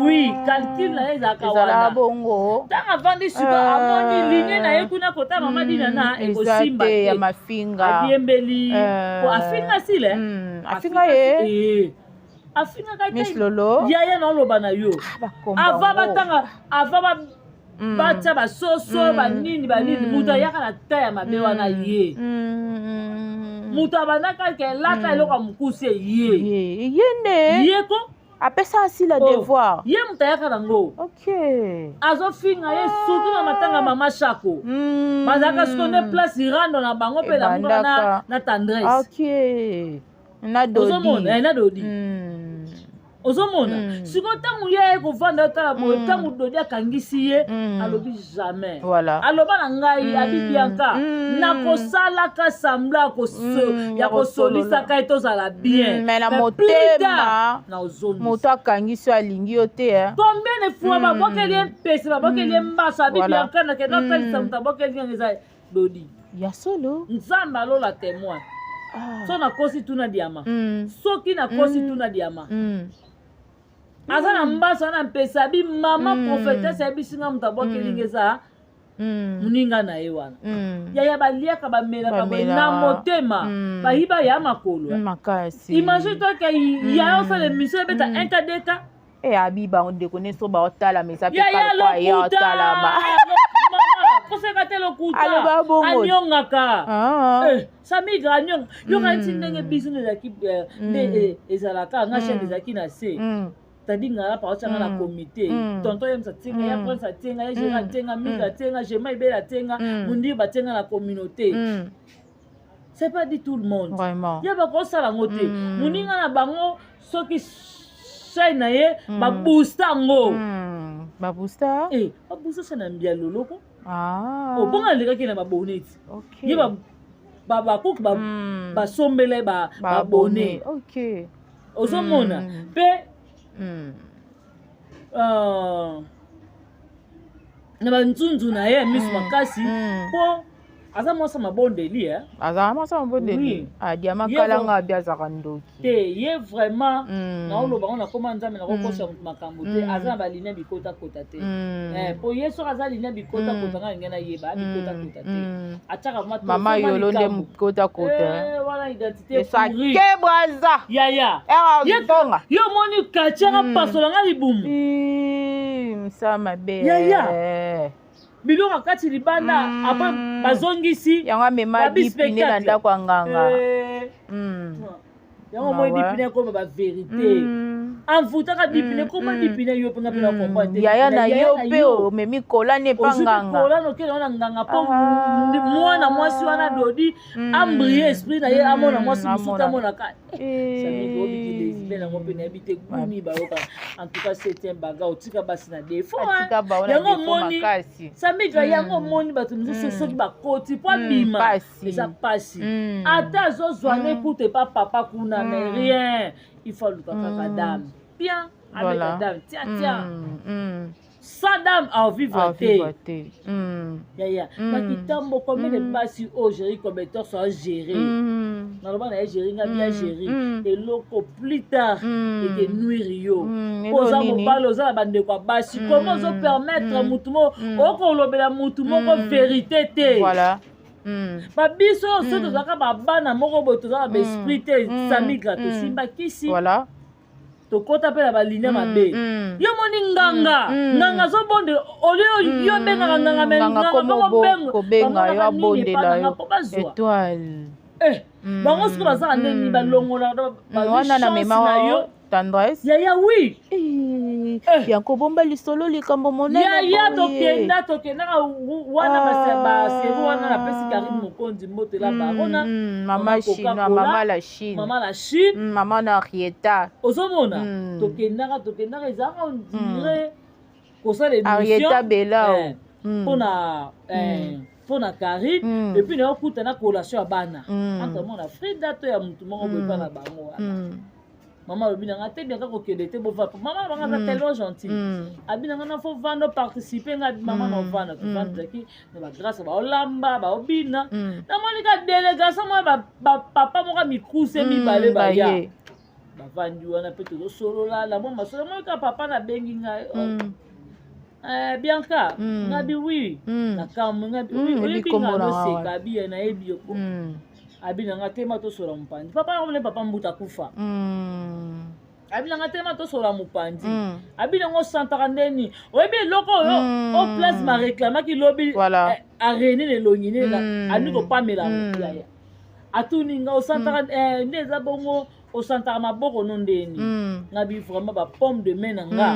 [SPEAKER 2] oui calcul na ye ezalaka wana ntango avandi siko amoni linie na ye kuna kota mama dina na ekosimba te adiembeli po afinga sile
[SPEAKER 1] afinga ye
[SPEAKER 2] afingaka
[SPEAKER 1] Miss Lolo
[SPEAKER 2] yaya naoloba na yo ava batanga ava batia basoso banini mutu ayaka na ta ya mabe wana ye mutu abandaka ke elata eloko ya mokusi ye ko
[SPEAKER 1] apesa asila devoir
[SPEAKER 2] ye mutu ayaka nango azofinga ye surtout na matanga mama shako bazalaka siko nde place irando na bango mpe namuka na tendresse na dodi ozomona siko ntango ye kovanda otala boye ntango dodi akangisi ye alobi jamais aloba na ngai abi Bianca nakosalaka sambla ya kosolisaka ye tozala bien
[SPEAKER 1] mais na motema moto akangisi alingi yo te
[SPEAKER 2] combien de fois babokeli ye mpesi babokeli ye mbaso abi Bianca nakende otalisa moto abokeli yango eza dodi
[SPEAKER 1] ya solo
[SPEAKER 2] nzambe alola témoin so nakosi tuna diama soki nakosi tuna diama aza na mbasa na mpesa bi mama prophétesse ayebisinga moto abokelinga eza moninga na ye wana yaya baliaka bamelaka boye na motema bayiba ya makolo imagine toke ya osala émission ebeta 1
[SPEAKER 1] abiba ndeko neso baotala mesa pe kalkwa ya otalama
[SPEAKER 2] koseka te lokuta anyongaka samigra anyonga yoka nti ndenge biso ezalaki nde ezalaka nga chaine ezalaki na se tadi ngala paotianga na comité tonton yemisa tienga ya prince atienga ya géra atienga migra atienga jema ibela atienga mundi batienga na communauté c'est pas dit tout le monde ya bakosala yango te moninga na bango soki chaine na ye baboosta yango
[SPEAKER 1] baboosta
[SPEAKER 2] chaine na mbia loloko obonga alekaki na baboneti ye bakoki basombele babone ozomona mpe na banzunzu na ye misu makasi po aza mwasa mabondeli
[SPEAKER 1] aza mwasa mabondeli adiama kalanga abiazaka ndoki
[SPEAKER 2] te ye vraiment na oloba ngo nakoma nzambe nakokosa makambo te aza na baline bikota-kota te po ye soki aza line bikota-kota nga lingi nayeba bikota-kota te atiaka
[SPEAKER 1] mama yolo nde bikota-kota
[SPEAKER 2] wana identité
[SPEAKER 1] sake braza
[SPEAKER 2] yaya
[SPEAKER 1] tonga
[SPEAKER 2] yo moni katiaka pasola nga libumu
[SPEAKER 1] msa mabe
[SPEAKER 2] yaya biloko kati libanda apres bazongisi
[SPEAKER 1] yango amema dipine na ndako ya nganga
[SPEAKER 2] yango moi dipine ekoma baverité anvutaka dipine koma dipine yo mpenga mpe na comprendre
[SPEAKER 1] yaya na yo mpe omemi kolani epa nganga
[SPEAKER 2] kolani okende wana nganga mpo mwana mwasi wana dodi ambrie esprit na ye amona mwasi mosusu amonaka samiki obiki lesbe nango mpe nayebi te gumi bayoka en tout cas septième baga otika basi na défaut yango moni samiki yango moni bato mosusu soki bakoti po abima eza pasi ata azozwana ekute epa papa kuna mais rien il faut aluka kaka dame bien avec la dame tiens sans dame en vivre te yaya makitambo combien de basi au gérer comme étant soit géré normalement na gérer nga bien géré et loko plus tard et que nuire yo poza mobalo oza na bandeko ya basi comment ozo permettre mutu mo okolobela mutu moko vérité te
[SPEAKER 1] voilà
[SPEAKER 2] babiso so tozalaka babana moko boye toza na baesprit te samigra tosimba kisi voilà tokota mpe na baline mabe yo moni nganga azobonde olio yo bengaka nganga
[SPEAKER 1] mengakobenga yo abondela yo étoile
[SPEAKER 2] bango siko bazaka ndeni balongola
[SPEAKER 1] wana na mema na yo tendresse
[SPEAKER 2] yaya oui
[SPEAKER 1] yango bomba lisolo likambo monene
[SPEAKER 2] yaya tokendaka wana baseri wana napesi Karine Mokonzi mbotela barona
[SPEAKER 1] mama Chine mama la Chine mama na Arieta
[SPEAKER 2] ozomona tokendaka ezalaka ondire kosala émission
[SPEAKER 1] Arieta Bela
[SPEAKER 2] mpona Karine epuis naokutana kolation ya bana entre mona Frida to ya mutu moko boye mpa na bango wana mama alobi nanga te biaka kokende te bovanda mama banga aza tellement gentil abi nanga na fo vanda participe nga mama na ovanda tovandaki na bagrâce baolamba baobina namoni ka délégation moya bapapa moko mikuse mibale baya bavandi wana mpe tozosolola lamo masolo moi ka papa nabengi ngai Bianca ngabi oui nakamwe ngabi oyebi nga noseka abi nayebi yoko abi nanga tema tosola mopandi papa nakomone papa mbuta kufa abi nanga tema tosola mopandi abi nango santaka ndeni oyebi eloko oyo o place mareklamaki lobi arene lelongi nena ani kopamela yaya atuninga osantaka nde eza bongo osantaka maboko no ndeni ngabi vraiment bapomme de main na nga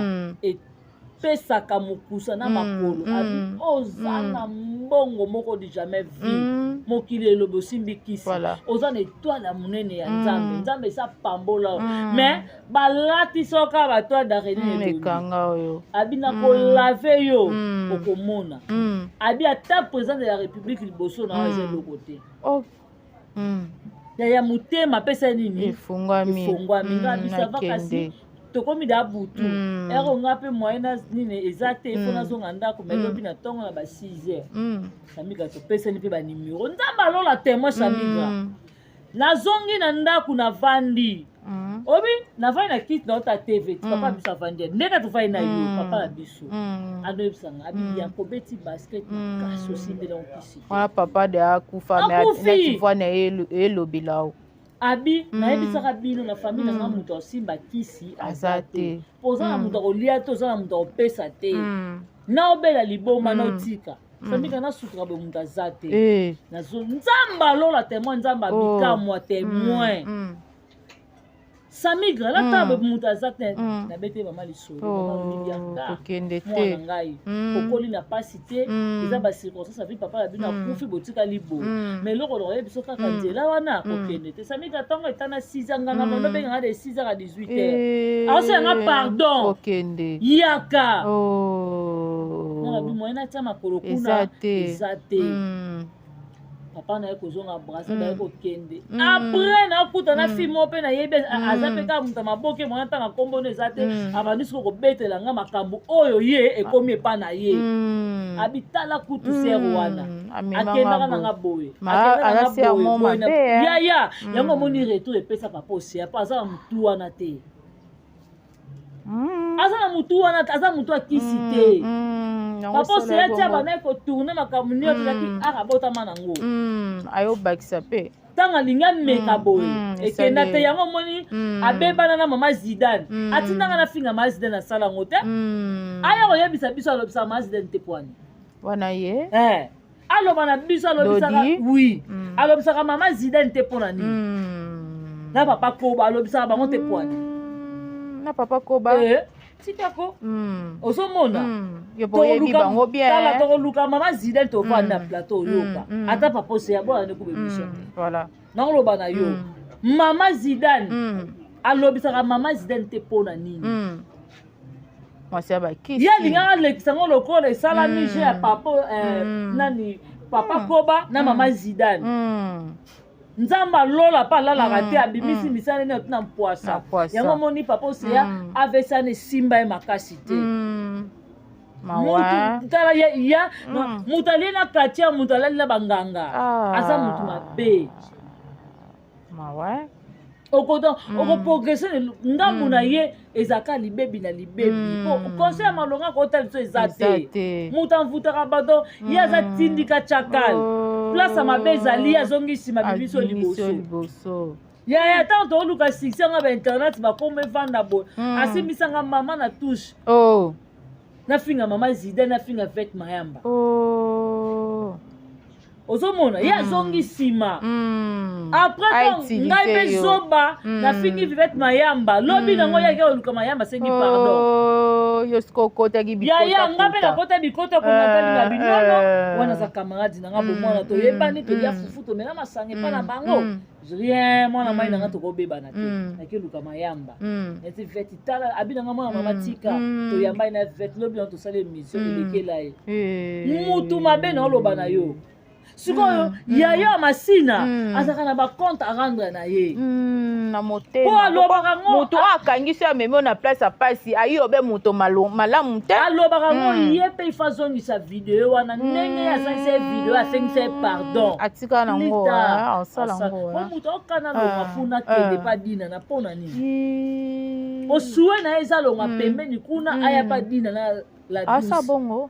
[SPEAKER 2] pesaka mokusa na makolo abi oza na mbongo moko du jamais vu mokili elobi osimbi kisi oza na étoile ya monene ya nzambe nzambe esa pambola mais balati soka batoile d'araignée abi na kolave yo okomona abi ata président de la république liboso na eza eloko te ya motema apesa nini efungwami ngabi sava kasi tokomi da butu ero nga mpe moyena nini eza te ifo nazonga ndako me lobi na ntongo na ba 6 heures samiga topesani mpe banimero nzambe alola témoin samiga nazongi na ndako na vandi obi navandi na kiti na ota tv papa biso avandi ndeka tovandi na yo papa na biso anoyebisanga abi yanko beti basket makasi osimbela okisi
[SPEAKER 1] wana papa de akufa neti voi na elobelao abi nayebisaka bino na famille nanga moto asimba kisi aza te mpo oza na moto akolia te oza na moto akopesa te na obela liboma na otika famille kana sutuka boye moto aza te nzambe alola témoin nzambe abikamwa témoin samigra natala boye moto aza te nabete mama lisolo okende te
[SPEAKER 2] mwana ngai okoli na pasi te eza bacirconstance avi papa na bino akufi botika libo mais eloko lokoye biso kaka nzela wana kokende te samigra ntango etana 6 nganga mono obenganga de 6 heures à 18 heures aosenanga pardon
[SPEAKER 1] okende
[SPEAKER 2] yaka nanga bimoye natia makolo kuna eza te papa na ye kozonga brasa na ye kokende après nakuta na fille mo mpe nayebi aza mpe kaka moto maboke mwana ntanga nkombono eza te abandi siko kobetela nga makambo oyo ye ekomi epa na ye abitala kutu sere wana akendaka nanga boye yaya yango omoni retour epesa papa osia mpo aza na motu wana te aza na motu wana aza motu akisi te papa osia tia bana ekotourne makambo nyonso ezaki akabotama nango
[SPEAKER 1] ayobakisa mpe
[SPEAKER 2] ntango alingi ameka boye ekenda te yango omoni abebana na mama Zidane atindanga na finga mama Zidane asala yango te aya koyebisa biso alobisaka mama Zidane te pwani
[SPEAKER 1] wana ye
[SPEAKER 2] aloba na biso alobisaka oui alobisaka mama Zidane te mpo na nini na papa Koba alobisaka bango te pwani
[SPEAKER 1] na papa Koba
[SPEAKER 2] tikako ozomona
[SPEAKER 1] tala
[SPEAKER 2] tokoluka mama Zidane tovanda na plateau oyoka ata papa oseya bona nde kobebiso nakoloba na yo mama Zidane alobisaka mama Zidane te mpo na nini ye alingaka alekisa ngo lokola esalami je ya papa nani papa Koba na mama Zidane nzambe alola mpe alalaka te abimisi misala nini otuna mpwasa yango moni papa oseya avesana esimba ye makasi te tala ya moto alie na katia moto alali na banganga aza motu mabe okoprogrese ngambu na ye ezaka libebi na libebi conseil ya malonga kotala biso eza te moto amvutaka bato ye aza tindika chakal place ya mabe ezali azongi nsima bibiso liboso yaya ntango tooluka succès nga bainternet bakoma evanda boye asimbisanga mama na touche nafinga mama Zidane nafinga Vete Mayamba ozomona ye azongi nsima après ngai mpe zoba nafingi Vete Mayamba lobi nango yake oluka Mayamba asengi pardon yaya nga mpe nakota bikota konatalinga binono wana za camarade nanga bomwana toyebani tolia fufu tomela masanga epa na bango rien mwana mai nanga tokobebana te nake oluka Mayamba eti Vete tala abi nanga mwana mama tika toyambai na Vete lobi na tosala émission elekela ye mutu mabe na oloba na yo sikoyo yaya masina azaka na bacompte à rendre na ye
[SPEAKER 1] na motema po alobaka ngo moto akangisi amemi na place apasi ayobe moto malamu te
[SPEAKER 2] alobaka ngo ye mpe ifazongisa video wana ndenge asangisa video asengisa pardon
[SPEAKER 1] atika nango asala ngo
[SPEAKER 2] moto okana longa funa kende pa dina na mpona nini osuwe na ye eza longa pembeni kuna aya pa dina na la
[SPEAKER 1] asa bongo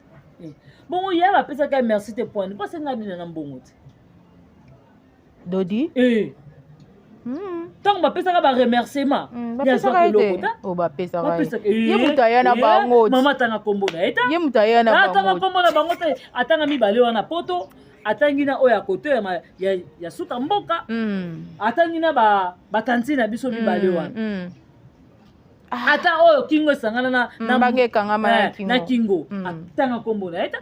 [SPEAKER 2] bongo ye bapesaka merci te point mpo asenga dina na mbongo te
[SPEAKER 1] dodi
[SPEAKER 2] ntango bapesaka baremerciement
[SPEAKER 1] bapesaka ye moto aya na bango
[SPEAKER 2] mama tanga kombo na ye
[SPEAKER 1] ye moto aya na
[SPEAKER 2] atanga kombo na bango te atanga mibale wana poto atangi na oyo akoto ya suka mboka atangi na batanti na biso mibale wana ata oyo kingo esangana na kingo atanga kombo na eta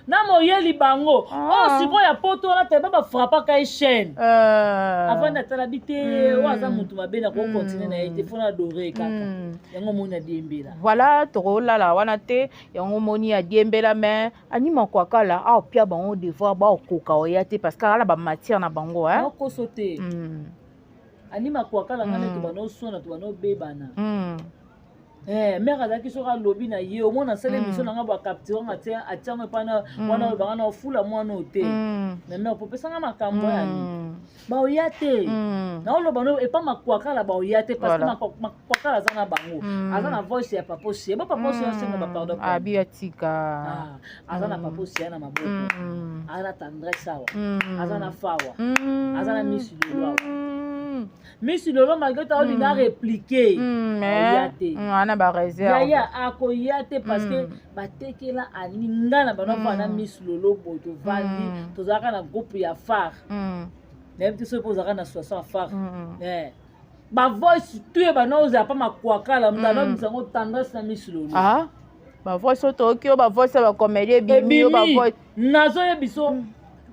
[SPEAKER 2] na moyeli bango oyo sikoyo ya poto wana te bafrapaka ye chaîne avant atala bi te oyo aza motu mabe na kokontinue na ye te fona adore kaka yango moni adiembela
[SPEAKER 1] voilà tokolala wana te yango moni adiembela me animako akala aopia bango devoir baokoka oya te parce que ala bamatière na bango
[SPEAKER 2] akoso te anima kwakala ngane to bano sona to bano bebana mère azaki soki alobi na ye omona asala émission nanga bacapture nga te atiango epana wana oyo banga na ofula mwana oyo te na mère popesanga makambo yani baoya te naoloba no epa makwakala baoya te parce que makwakala aza na bango aza na voice ya papa osie bo papa osie asenga bapardon
[SPEAKER 1] abi atika
[SPEAKER 2] aza na papa osie na maboko aza na tendresse awa aza na fawa aza na misi lolo awa misi lolo malgré ta olinga répliquer oya te
[SPEAKER 1] ana ba réserve
[SPEAKER 2] yaya akoya te parce que batekela aninga na bano bana misi lolo boto vandi tozalaka na groupe ya phare même te so pozaka na 60 phare ba voice tuye bana oza pa makwakala mutana msango tendresse na misi lolo
[SPEAKER 1] ba voice otokio ba voice ba comédie bimio ba voice
[SPEAKER 2] nazo ye biso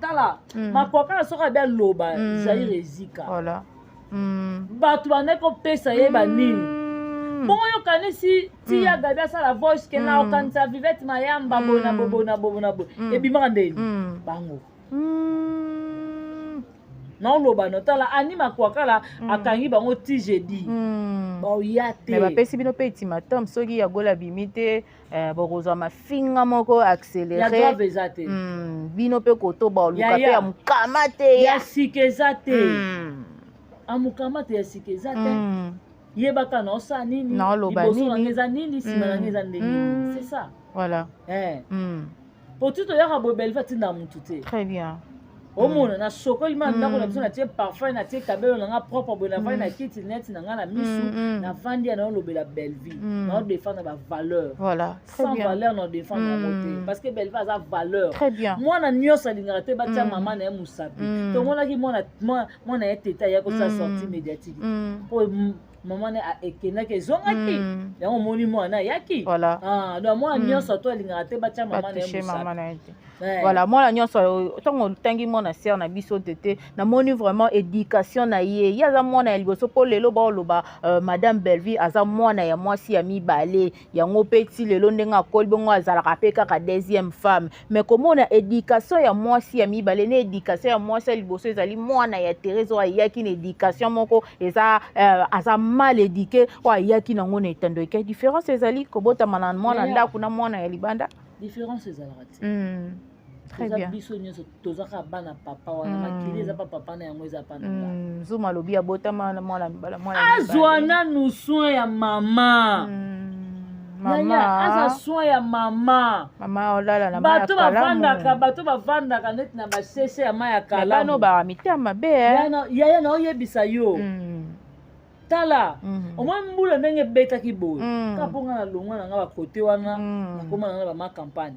[SPEAKER 2] tala makwakala soka bia loba zaire ezika
[SPEAKER 1] voilà
[SPEAKER 2] bato bane kopesa ye banini bongo yokanisi tia gabi asala voice ke na okanisa Vivette Mayamba bona bona ebimaka ndeni bango naoloba notala anima kwakala akangi bango ti jeudi baoya te
[SPEAKER 1] mais bapesi bino mpe ultimatum soki yagola bimi te bokozwa mafinga moko accéléré
[SPEAKER 2] eza te
[SPEAKER 1] bino mpe koto baoluka mpe ya mokama te
[SPEAKER 2] ya sika eza te amokama te ya sika eza te yebaka na osala nini liboso nange eza nini nsima nange eza nde nini c'est ça
[SPEAKER 1] voilà
[SPEAKER 2] po ti toyaka boye Belleville atinda mutu te
[SPEAKER 1] très bien
[SPEAKER 2] omona na sokoli ma ndako na biso natie parfum natie kabelo nanga propre boye navandi na kiti neti nanga na misu navandi ya naolobela Belleville naodefendre bavaleur sans valeur naodefendre yango te parce que Belleville aza valeur mwana nyonso alingaka te batia mama na ye mosapi tomonaki mwana ye teta ya kosala sortie médiatique po mama ne ekendaki ezongaki yango omoni mwana ayaki donc mwana nyonso to alingaka te batia mama na ye mosapi
[SPEAKER 1] voilà mwana nyonso ntango otangi mwana sere na biso tete namoni vraiment éducation na ye aza mwana ya liboso mpo lelo baoloba madame Belleville aza mwana ya mwasi ya mibale yango mpe ti lelo ndenge akoli bongo azalaka mpe kaka deuxième femme mais komona éducation ya mwasi ya mibale na éducation ya mwasi ya liboso ezali mwana ya Thérèse oyo ayaki na éducation moko eza aza mal éduqué oyo ayaki nango na etando eke différence ezali kobotama na mwana ndako na mwana ya libanda
[SPEAKER 2] différence ezalaka te très bien biso nyonso tozaka bana papa wana makili eza pa papa na yango eza pa na
[SPEAKER 1] Zuma alobi abotama na mwana mibala
[SPEAKER 2] azwa nanu soin ya mama aza soin ya mama
[SPEAKER 1] olala na
[SPEAKER 2] bato bavandaka neti na basese ya mai ya kalamu
[SPEAKER 1] baka mitema mabe
[SPEAKER 2] yaya na oyebisa yo tala omoi mbula ndenge ebetaki boye ka mponga na longwa na nga bakote wana nakoma na nga bama campagne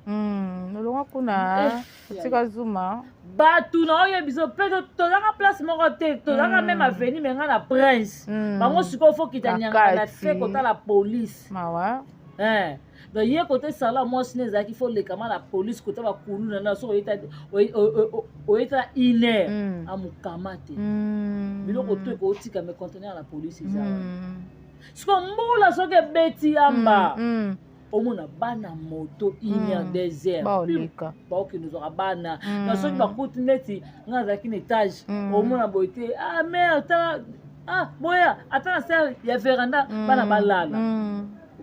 [SPEAKER 1] olongwa kuna otika Zuma
[SPEAKER 2] bato na oyebisa mpe tozaka place moko te tozaka meme aveni menga na prince bango sikoyo fo kita nyanga na te kotala polise donc ye kote sala mwasi ne ezalaki fo lekama na polise kote bakulu na na soki oyeta iner amokama te biloko to ekotika me conteneur na polise eza siko mbula soki ebeti yamba omona bana moto iner désert baokende ozwaka bana na soki bakuti neti nga azalaki na étage omona boye te mare tala boya ata na ser ya veranda bana balala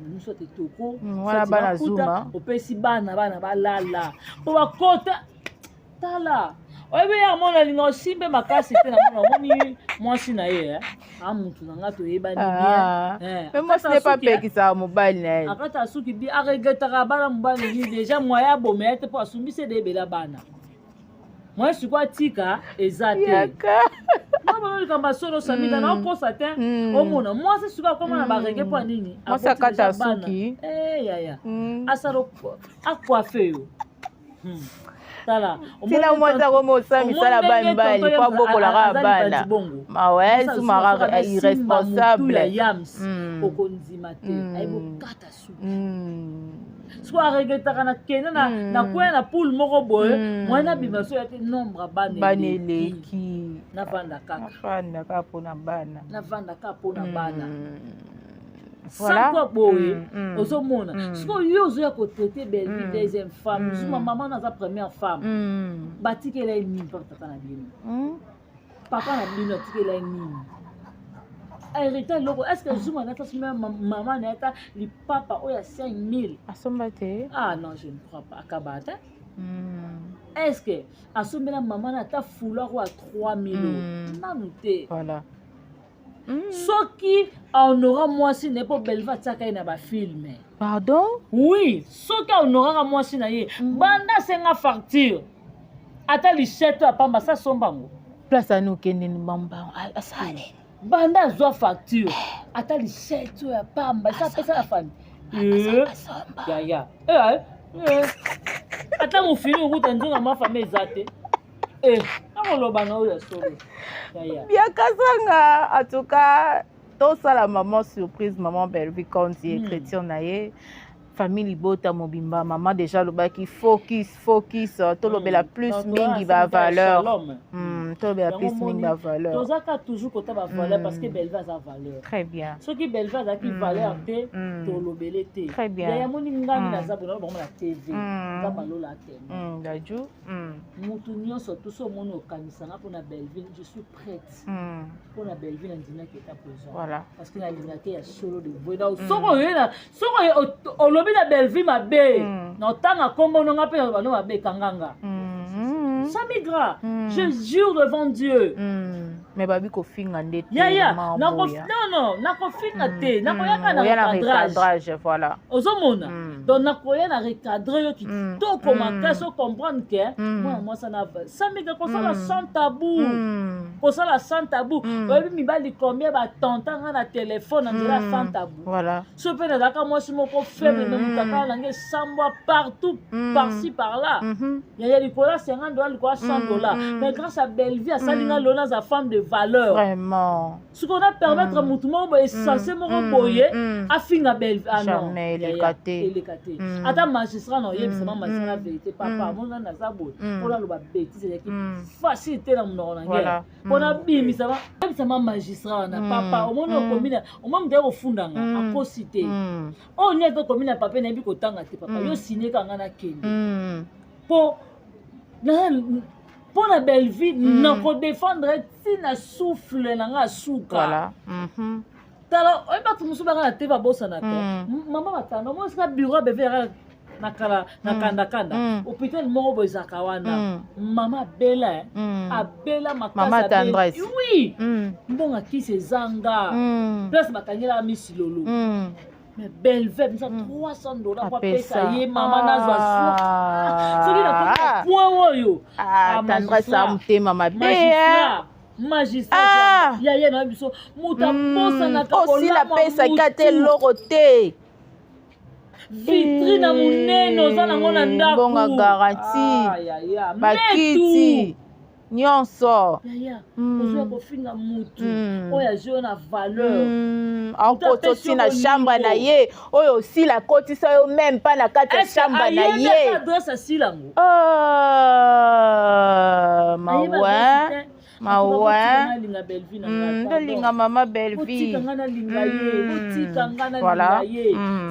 [SPEAKER 2] biso te toko
[SPEAKER 1] wana bana Zuma
[SPEAKER 2] opesi bana balala po bakota tala oyebi ya mona alinga osimbe makasi te na mona omoni mwasi na ye amutu na nga toyebani bien
[SPEAKER 1] me mwasi ne pa pekisaka mobali na ye
[SPEAKER 2] akati asuki bi aregretaka bana mobali ni deja moya aboma ye te mpo asumbisi ede ebela bana moya siko atika eza te likambo asolo samika na okosa te omona mwasi siko akoma na barege mpo nini
[SPEAKER 1] mwasi akata suki
[SPEAKER 2] yaya asala akwafe yo tala
[SPEAKER 1] tina mwasi akoma osala misala bambali mpo abokolaka bana mawe Zuma irresponsable
[SPEAKER 2] okondima te ayebokata suki siko aregretaka na kende na kwea na poule moko boye mwana bima so ya te nombre bana
[SPEAKER 1] eleki
[SPEAKER 2] navanda
[SPEAKER 1] kaka mpona bana
[SPEAKER 2] sakwa boye ozomona siko yo ozoya kotraite Belleville deuxième femme Zuma mama na aza première femme batikela ye nini mpaka tata na bino papa na bino atikela ye nini hérita eloko est ce que Zuma natasi mama na ye ata lipapa oyo ya 5000
[SPEAKER 1] asomba te
[SPEAKER 2] non je ne crois pas akaba te est ce que asombela mama na ata foulard oyo ya 3000 nanu te
[SPEAKER 1] voilà
[SPEAKER 2] soki aonora mwasi na ye mpo Belleville atiaka ye na bafilme
[SPEAKER 1] pardon
[SPEAKER 2] oui soki aonoraka mwasi na ye banda asenga facture ata licheto ya pamba sa sombango
[SPEAKER 1] place ani okendeni bamba asale
[SPEAKER 2] banda azwa facture ata licheto ya pamba esa apesa na fami yaya ata mofini okuta nzonga mafami eza te nakoloba na oyo ya solo
[SPEAKER 1] biakazanga en tout cas tosala maman surprise maman Belleville konti écriture na ye famille libota mobimba maman déjà alobaki focus tolobela plus mingi bavaleur To be plus mingi ba valeur.
[SPEAKER 2] Tozaka toujours kota ba valeur parce que Bellevue a sa valeur.
[SPEAKER 1] Très bien.
[SPEAKER 2] Ce qui Bellevue a qui valeur te to lobele te.
[SPEAKER 1] Très bien.
[SPEAKER 2] Ya moni ngami na za bona ba na TV. Za balola te.
[SPEAKER 1] Daju.
[SPEAKER 2] Mutu nyonso to so moni okanisanga pona Bellevue, je suis prête. Pona Bellevue na ndina ki ta présent.
[SPEAKER 1] Voilà.
[SPEAKER 2] Parce que na lingate ya solo de voida. Soko yena, soko olobi na Bellevue mabe. Na tanga kombo no ngape ba no mabe kanganga. Ça migra. Je jure devant Dieu.
[SPEAKER 1] Mais babi ko finga ndete.
[SPEAKER 2] Non, nako finga te. Nako yaka na
[SPEAKER 1] recadrage, voilà.
[SPEAKER 2] Ozomona. Donc nako ya na recadrer yo kitoko makaso comprendre que moi ça na ça migra ko ça la sans tabou. Ko ça la sans tabou. Babi mi bali combien ba tonta na téléphone on dirait sans tabou.
[SPEAKER 1] Voilà.
[SPEAKER 2] Ce peut être moi si moko faible même kaka langue samba partout par-ci par-là. Il y a des colas $50 quoi $100 mais grâce à Bellevue à Salinga Lona sa femme de valeur
[SPEAKER 1] vraiment
[SPEAKER 2] ce qu'on a permettre à mutumo essentiellement boyer à finga Bellevue ah non
[SPEAKER 1] jamais les
[SPEAKER 2] caté ata magistrat non yebisa magistrat la vérité papa mon na za boy pour la bêtise qui facilité na mon
[SPEAKER 1] voilà
[SPEAKER 2] pour na bimisa yebisa magistrat na papa au monde commune au monde de ofundanga à cosité on est ko commune papa na bi ko tanga te papa yo signé kanga na kende pour la Bellevue, nous faut défendre si na souffle na souka.
[SPEAKER 1] Voilà.
[SPEAKER 2] Tala, on va tout musuba na teva bossa na ke. Maman matano, moi ska bureau bébé na kala na kanda kanda. Hôpital mo bo zakawana. Maman bela, a bela makasa.
[SPEAKER 1] Maman tendresse.
[SPEAKER 2] Oui. Mbonga ki se zanga. Place makanyela misilolo. Mais Bellevue, ça $300 pour payer ça. Maman n'a pas celui là point yo.
[SPEAKER 1] Tendresse ça mté maman
[SPEAKER 2] magistrat. Ya na biso muta posa na ka
[SPEAKER 1] aussi la pesa kate loroté.
[SPEAKER 2] Vitrine muneno za ngona ndako.
[SPEAKER 1] Bonga garantie. Bakiti. Nyonso ozoya kofinga mutu oyo azwi na valeur akototi na chambre na ye oyo osila akotisa yo même pas na kati ya chambre na ye mawa ndolinga mama Bellevue voilà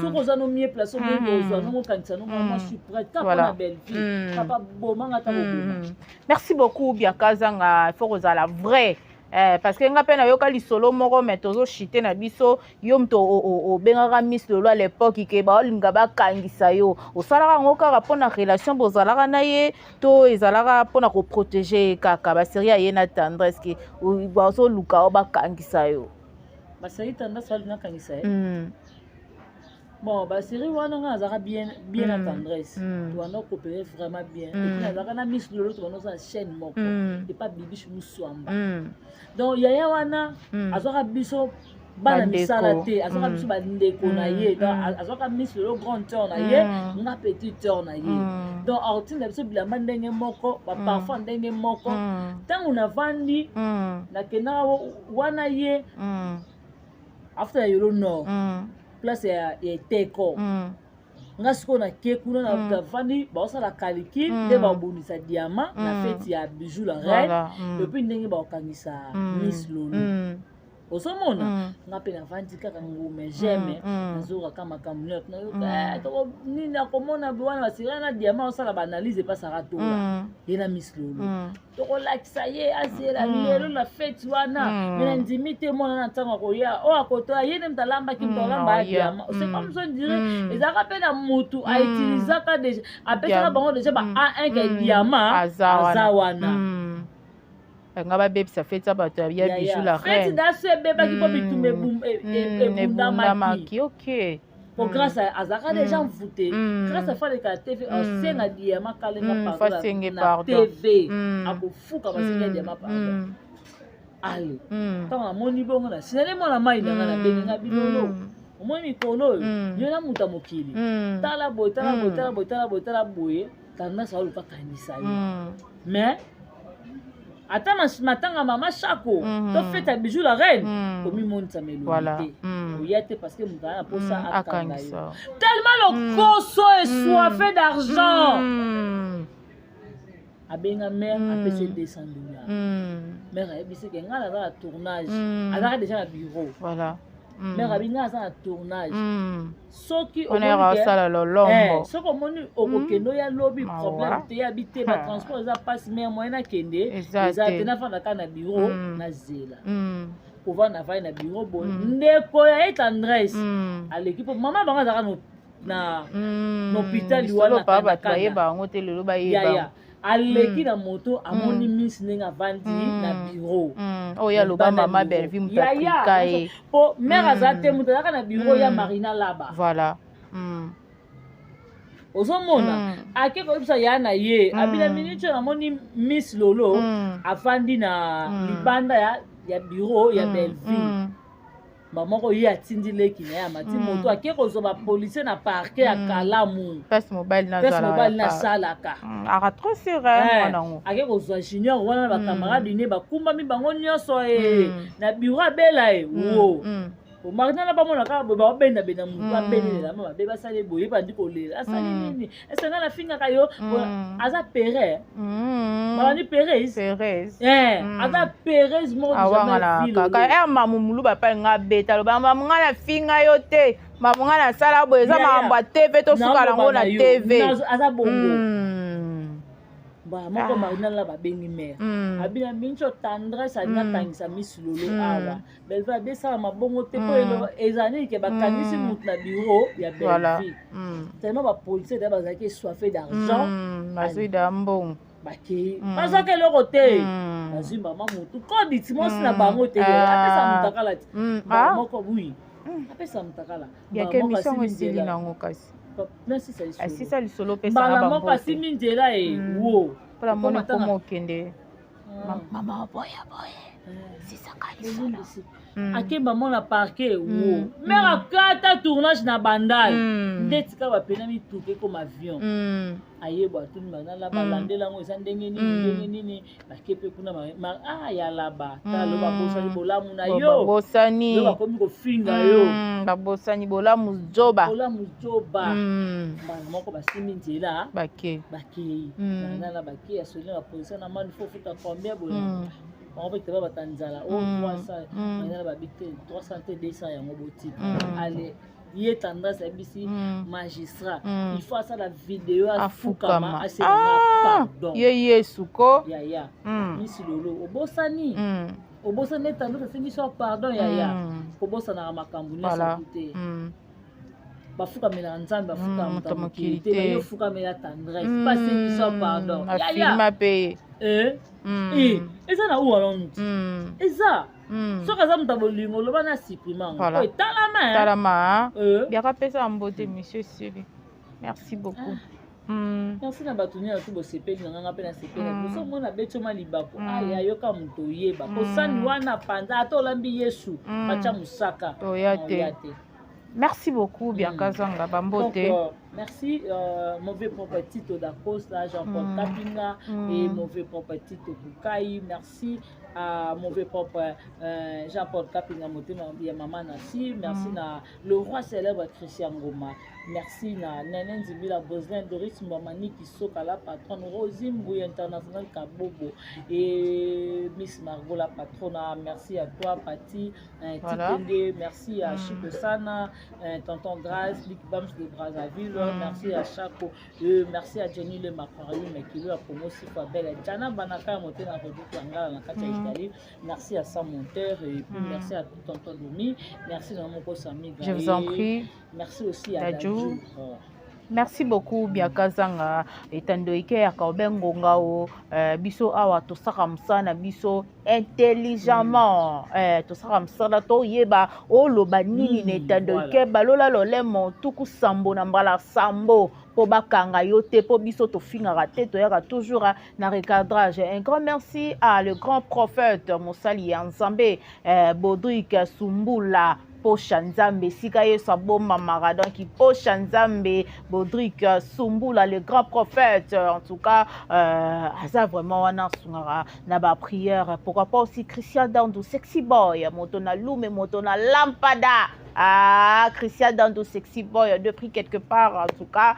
[SPEAKER 2] soki oza no mie place okozwa nomokanisa nomama suprete kaka na Bellevue kaka bomanga ta koboma.
[SPEAKER 1] Merci beaucoup Biakazanga, il faut kozala vrai parce que nga pe na yoka lisolo moko mais tozo chité na biso yo mto obengaka Miss Lolo à l'époque ke ba olinga bakangisa yo osalaka ngo kaka mpona relation bozalaka na ye to ezalaka mpona koprotéger kaka baseri aye na tendresse ke bazoluka o bakangisa yo
[SPEAKER 2] baseri tendresse balinga kangisa ye. Bon, bah série wana nga azaka bien à tendresse. Tu vas coopérer vraiment bien. Et puis azaka na Miss Lolo tu vas dans sa chaîne moko. Et pas bibiche muswamba. Donc yaya wana azaka biso bana misala te, azaka biso ba ndeko na ye. Donc azaka Miss Lolo grand tour na ye, nga petit tour na ye. Donc artiste biso bilamba ndenge moko, ba parfum ndenge moko. Tant on a vendu na kena wana ye after yolo no. Place ya teko nga siko na ke kuna na vandi ba osala kaliki nde ba bonisa diamant na fête ya bijou la reine et puis ndenge ba okangisa Miss Lolo osomona nga pe na vandi kaka ngume j'aime nazoka kama kamunet na yo to nini akomona bwana basira na diamant osala ba analyse pas sa ratola yena Miss Lolo to ko lakisa ye azela lelo la fête wana mina ndimite mona na tanga ko ya o akoto yene mtalamba ki mtalamba diamant c'est comme ça dire ezaka pe na mutu a utiliser ka déjà apesa bango déjà ba A1 ke diamant azawana
[SPEAKER 1] nga babebisa feti bato ya bijou la reine
[SPEAKER 2] feti da se beba ki po bitumbe ebundamaki
[SPEAKER 1] ok
[SPEAKER 2] grâce à azaka déjà mvoute grâce à faire ka TV asenga diamant kalenga par TV akofuka basenga diamant pardon allez tant na moni bongo na sinele mona mai na ngana benga bilolo omoi mikolo yo na muta mokili tala boy tanda sa oluka kanisa yo mais attends matanga mama chako to fête bijou la reine komi monta melodie oyate parce que mutana posa akanga tellement le koso est soifé d'argent abenga mère apesi $200. Mère ayebisi ke nga naza na tournage azalaka déjà na bureau.
[SPEAKER 1] Voilà.
[SPEAKER 2] Mère abinga aza na tournage. Soki soki omoni okokende oya lobi problème te ya bite ba transport eza passe mère moyen akende eza te nafandaka na bureau na zela. Kovanda vai na bureau bo ndeko ya etendresse aleki po mama bango azalaka na hôpital wana kaka aleki na moto amoni miss ndenge avandi na bureau
[SPEAKER 1] oyo aloba mama Belleville moto atrika ye
[SPEAKER 2] po mère aza te moto azalaka na bureau ya Marina Laba.
[SPEAKER 1] Voilà.
[SPEAKER 2] Ozomona ake koyebisa ya na ye abina minute namoni miss Lolo avandi na libanda ya bureau ya Belleville. Moko ye atindi leki na ya mati moto ake kozoba policier na parquet ya Kalamu.
[SPEAKER 1] Pes mobile na
[SPEAKER 2] salaka.
[SPEAKER 1] Aka trop serein mwanango.
[SPEAKER 2] Ake kozwa junior wana ba camarade ne bakumba mi bango nyonso na bureau abela wo. O Marina Laba mona ka ba benda benda mutu abelela mama beba sale boye bandi kolela asali nini esenga na finga kayo aza pere malani Perez aza Perez mo
[SPEAKER 1] na kaka mamu mulu ba pa nga beta lo ba mamu nga na finga yo te mamu nga na sala boye za mambo TV to suka lango na TV
[SPEAKER 2] aza bongo ba moko Marina Laba bengi mère abina mincho tendresse alinga tangisa Miss Lolo awa Belleville abesala mabongo te po ezali ke bakanisi mutu na bureau ya Belleville tellement ba policier da bazaki soifé d'argent
[SPEAKER 1] bazui d'ambong
[SPEAKER 2] bakei bazaka eloko te bazui mama mutu ko ditimosi na bango te apesa mutakala ti moko bui apesa mutakala
[SPEAKER 1] yake mission esili nango kasi asisa lisolo pesa
[SPEAKER 2] na bango moko asimi nzela wo
[SPEAKER 1] pala mona komo okende mama boya sisaka lisolo
[SPEAKER 2] akemba mona parquet wo mère akata tournage na bandal ndeti ka bapena mituke comme avion ayebwa tuni Marina Laba landela ngo eza ndenge nini bakepe kuna ya Laba talo babosani bolamu na yo
[SPEAKER 1] babosani
[SPEAKER 2] bakomi kofinga yo
[SPEAKER 1] babosani bolamu zoba
[SPEAKER 2] bana moko basimi nzela bakei Marina Laba bakei asoli na position na mani fofuta combien bon on va te ba batanzala 300 Marina Laba bite 300 te 200 yango boti allez il tendance à bisi magistrat il faut ça la vidéo à Fukama à pardon
[SPEAKER 1] suko
[SPEAKER 2] ya Miss Lolo obosani tendance à singi so pardon kobosana na makambu nyonso te bafukamela nzambe bafukamela te bayo fukamela tendresse pas singi so pardon
[SPEAKER 1] afirma pe
[SPEAKER 2] eza na uwa lonuti eza soki aza moto bolingo oloba na supprimango
[SPEAKER 1] talama biaka pesa mbote monsieur Siri merci beaucoup
[SPEAKER 2] merci na bato nyonso tu bosepeli na nganga mpe na sepeli biso mona betioma libaku ayoka moto oyeba kosani wana panza ata olambi Yesu batya mosaka
[SPEAKER 1] oya te merci beaucoup biaka zanga bambote.
[SPEAKER 2] Merci, mauvais propre titre d'Acosta, Jean-Paul Kapinga et mauvais propre titre Bukai. Merci à mauvais propre Jean-Paul Kapinga, Maman Nassi. Merci à le roi célèbre Christian Goma. Merci à Nenen Zibila Boslin, Doris Mbamani qui soka la patronne, Rosie Mbouy International Kabobo et Miss Margot la patronne. Merci à toi, Pati, Tikende. Merci à Chico Sana, Tonton Grace, Lick Bams de Brazzaville. Merci à Chaco, merci à Jenny Le Macquarie, mais qui lui a promo aussi pour belle. Jana Banaka monté dans le Italie. Merci à Sam Monteur et puis merci à tout Tonton Doumi. Merci à mon Sami.
[SPEAKER 1] Je vous en prie.
[SPEAKER 2] Merci aussi à Dadjou.
[SPEAKER 1] Merci beaucoup biaka zanga etandoike ya kabengo ngao biso awa to saka msana biso intelligemment to saka msana to yeba oloba nini ne etandoike balola lolemo tuku sambo na mbala sambo po bakanga yo te po biso to fingaka te to yaka toujours na recadrage. Un grand merci à le grand prophète Mosali Nzambe Bodrick Sumbula Pocha Nzambe sika ye saboma maradon qui Pocha Nzambe Bodrick Sumbula le grand prophète en tout cas aza vraiment wana sungara na ba prière pourquoi pas aussi Christian Dandu sexy boy moto na lume moto na lampada Ah, Christian Dando Sexy Boy, de prix quelque part. En tout cas,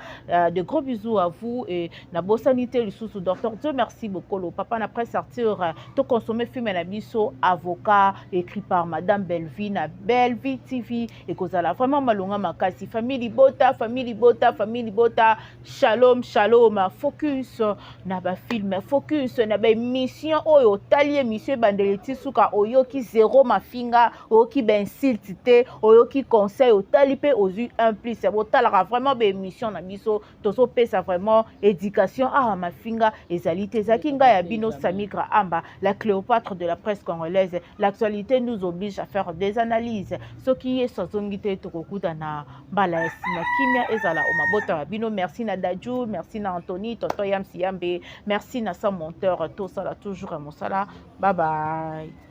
[SPEAKER 1] de gros bisous à vous. Et Nabo Sanité, le sous docteur. Dieu merci beaucoup. Le papa n'a pas sortir. Tout consommer film et biso avocat écrit par Madame Bellevie na Bellevie TV. Et que ça vraiment malonga makasi. Famille Bota, famille Bota, famille Bota. Shalom, shalom. Focus na ba film. Focus na ba mission. Oyo talier monsieur Bandeleti Souka. Oyoki zéro ma finga. Oyoki ben siltité. Oyoki conseil. Otalipe ozu un plus. C'est vraiment ba mission na biso. Toso pesa vraiment éducation. Ah ma finga. Ezalite Zakinga Yabino Samigra Amba. La Cléopâtre de la presse congolaise. L'actualité nous oblige à faire des analyses. Ce qui est Sozongite Tokokuta na Bala Esina Kimia Ezala Omabota Yabino. Merci na Dadju. Merci na Anthony. Toto Yam Siambe. Merci na sa monteur. Tosala toujours à Monsala. Bye bye.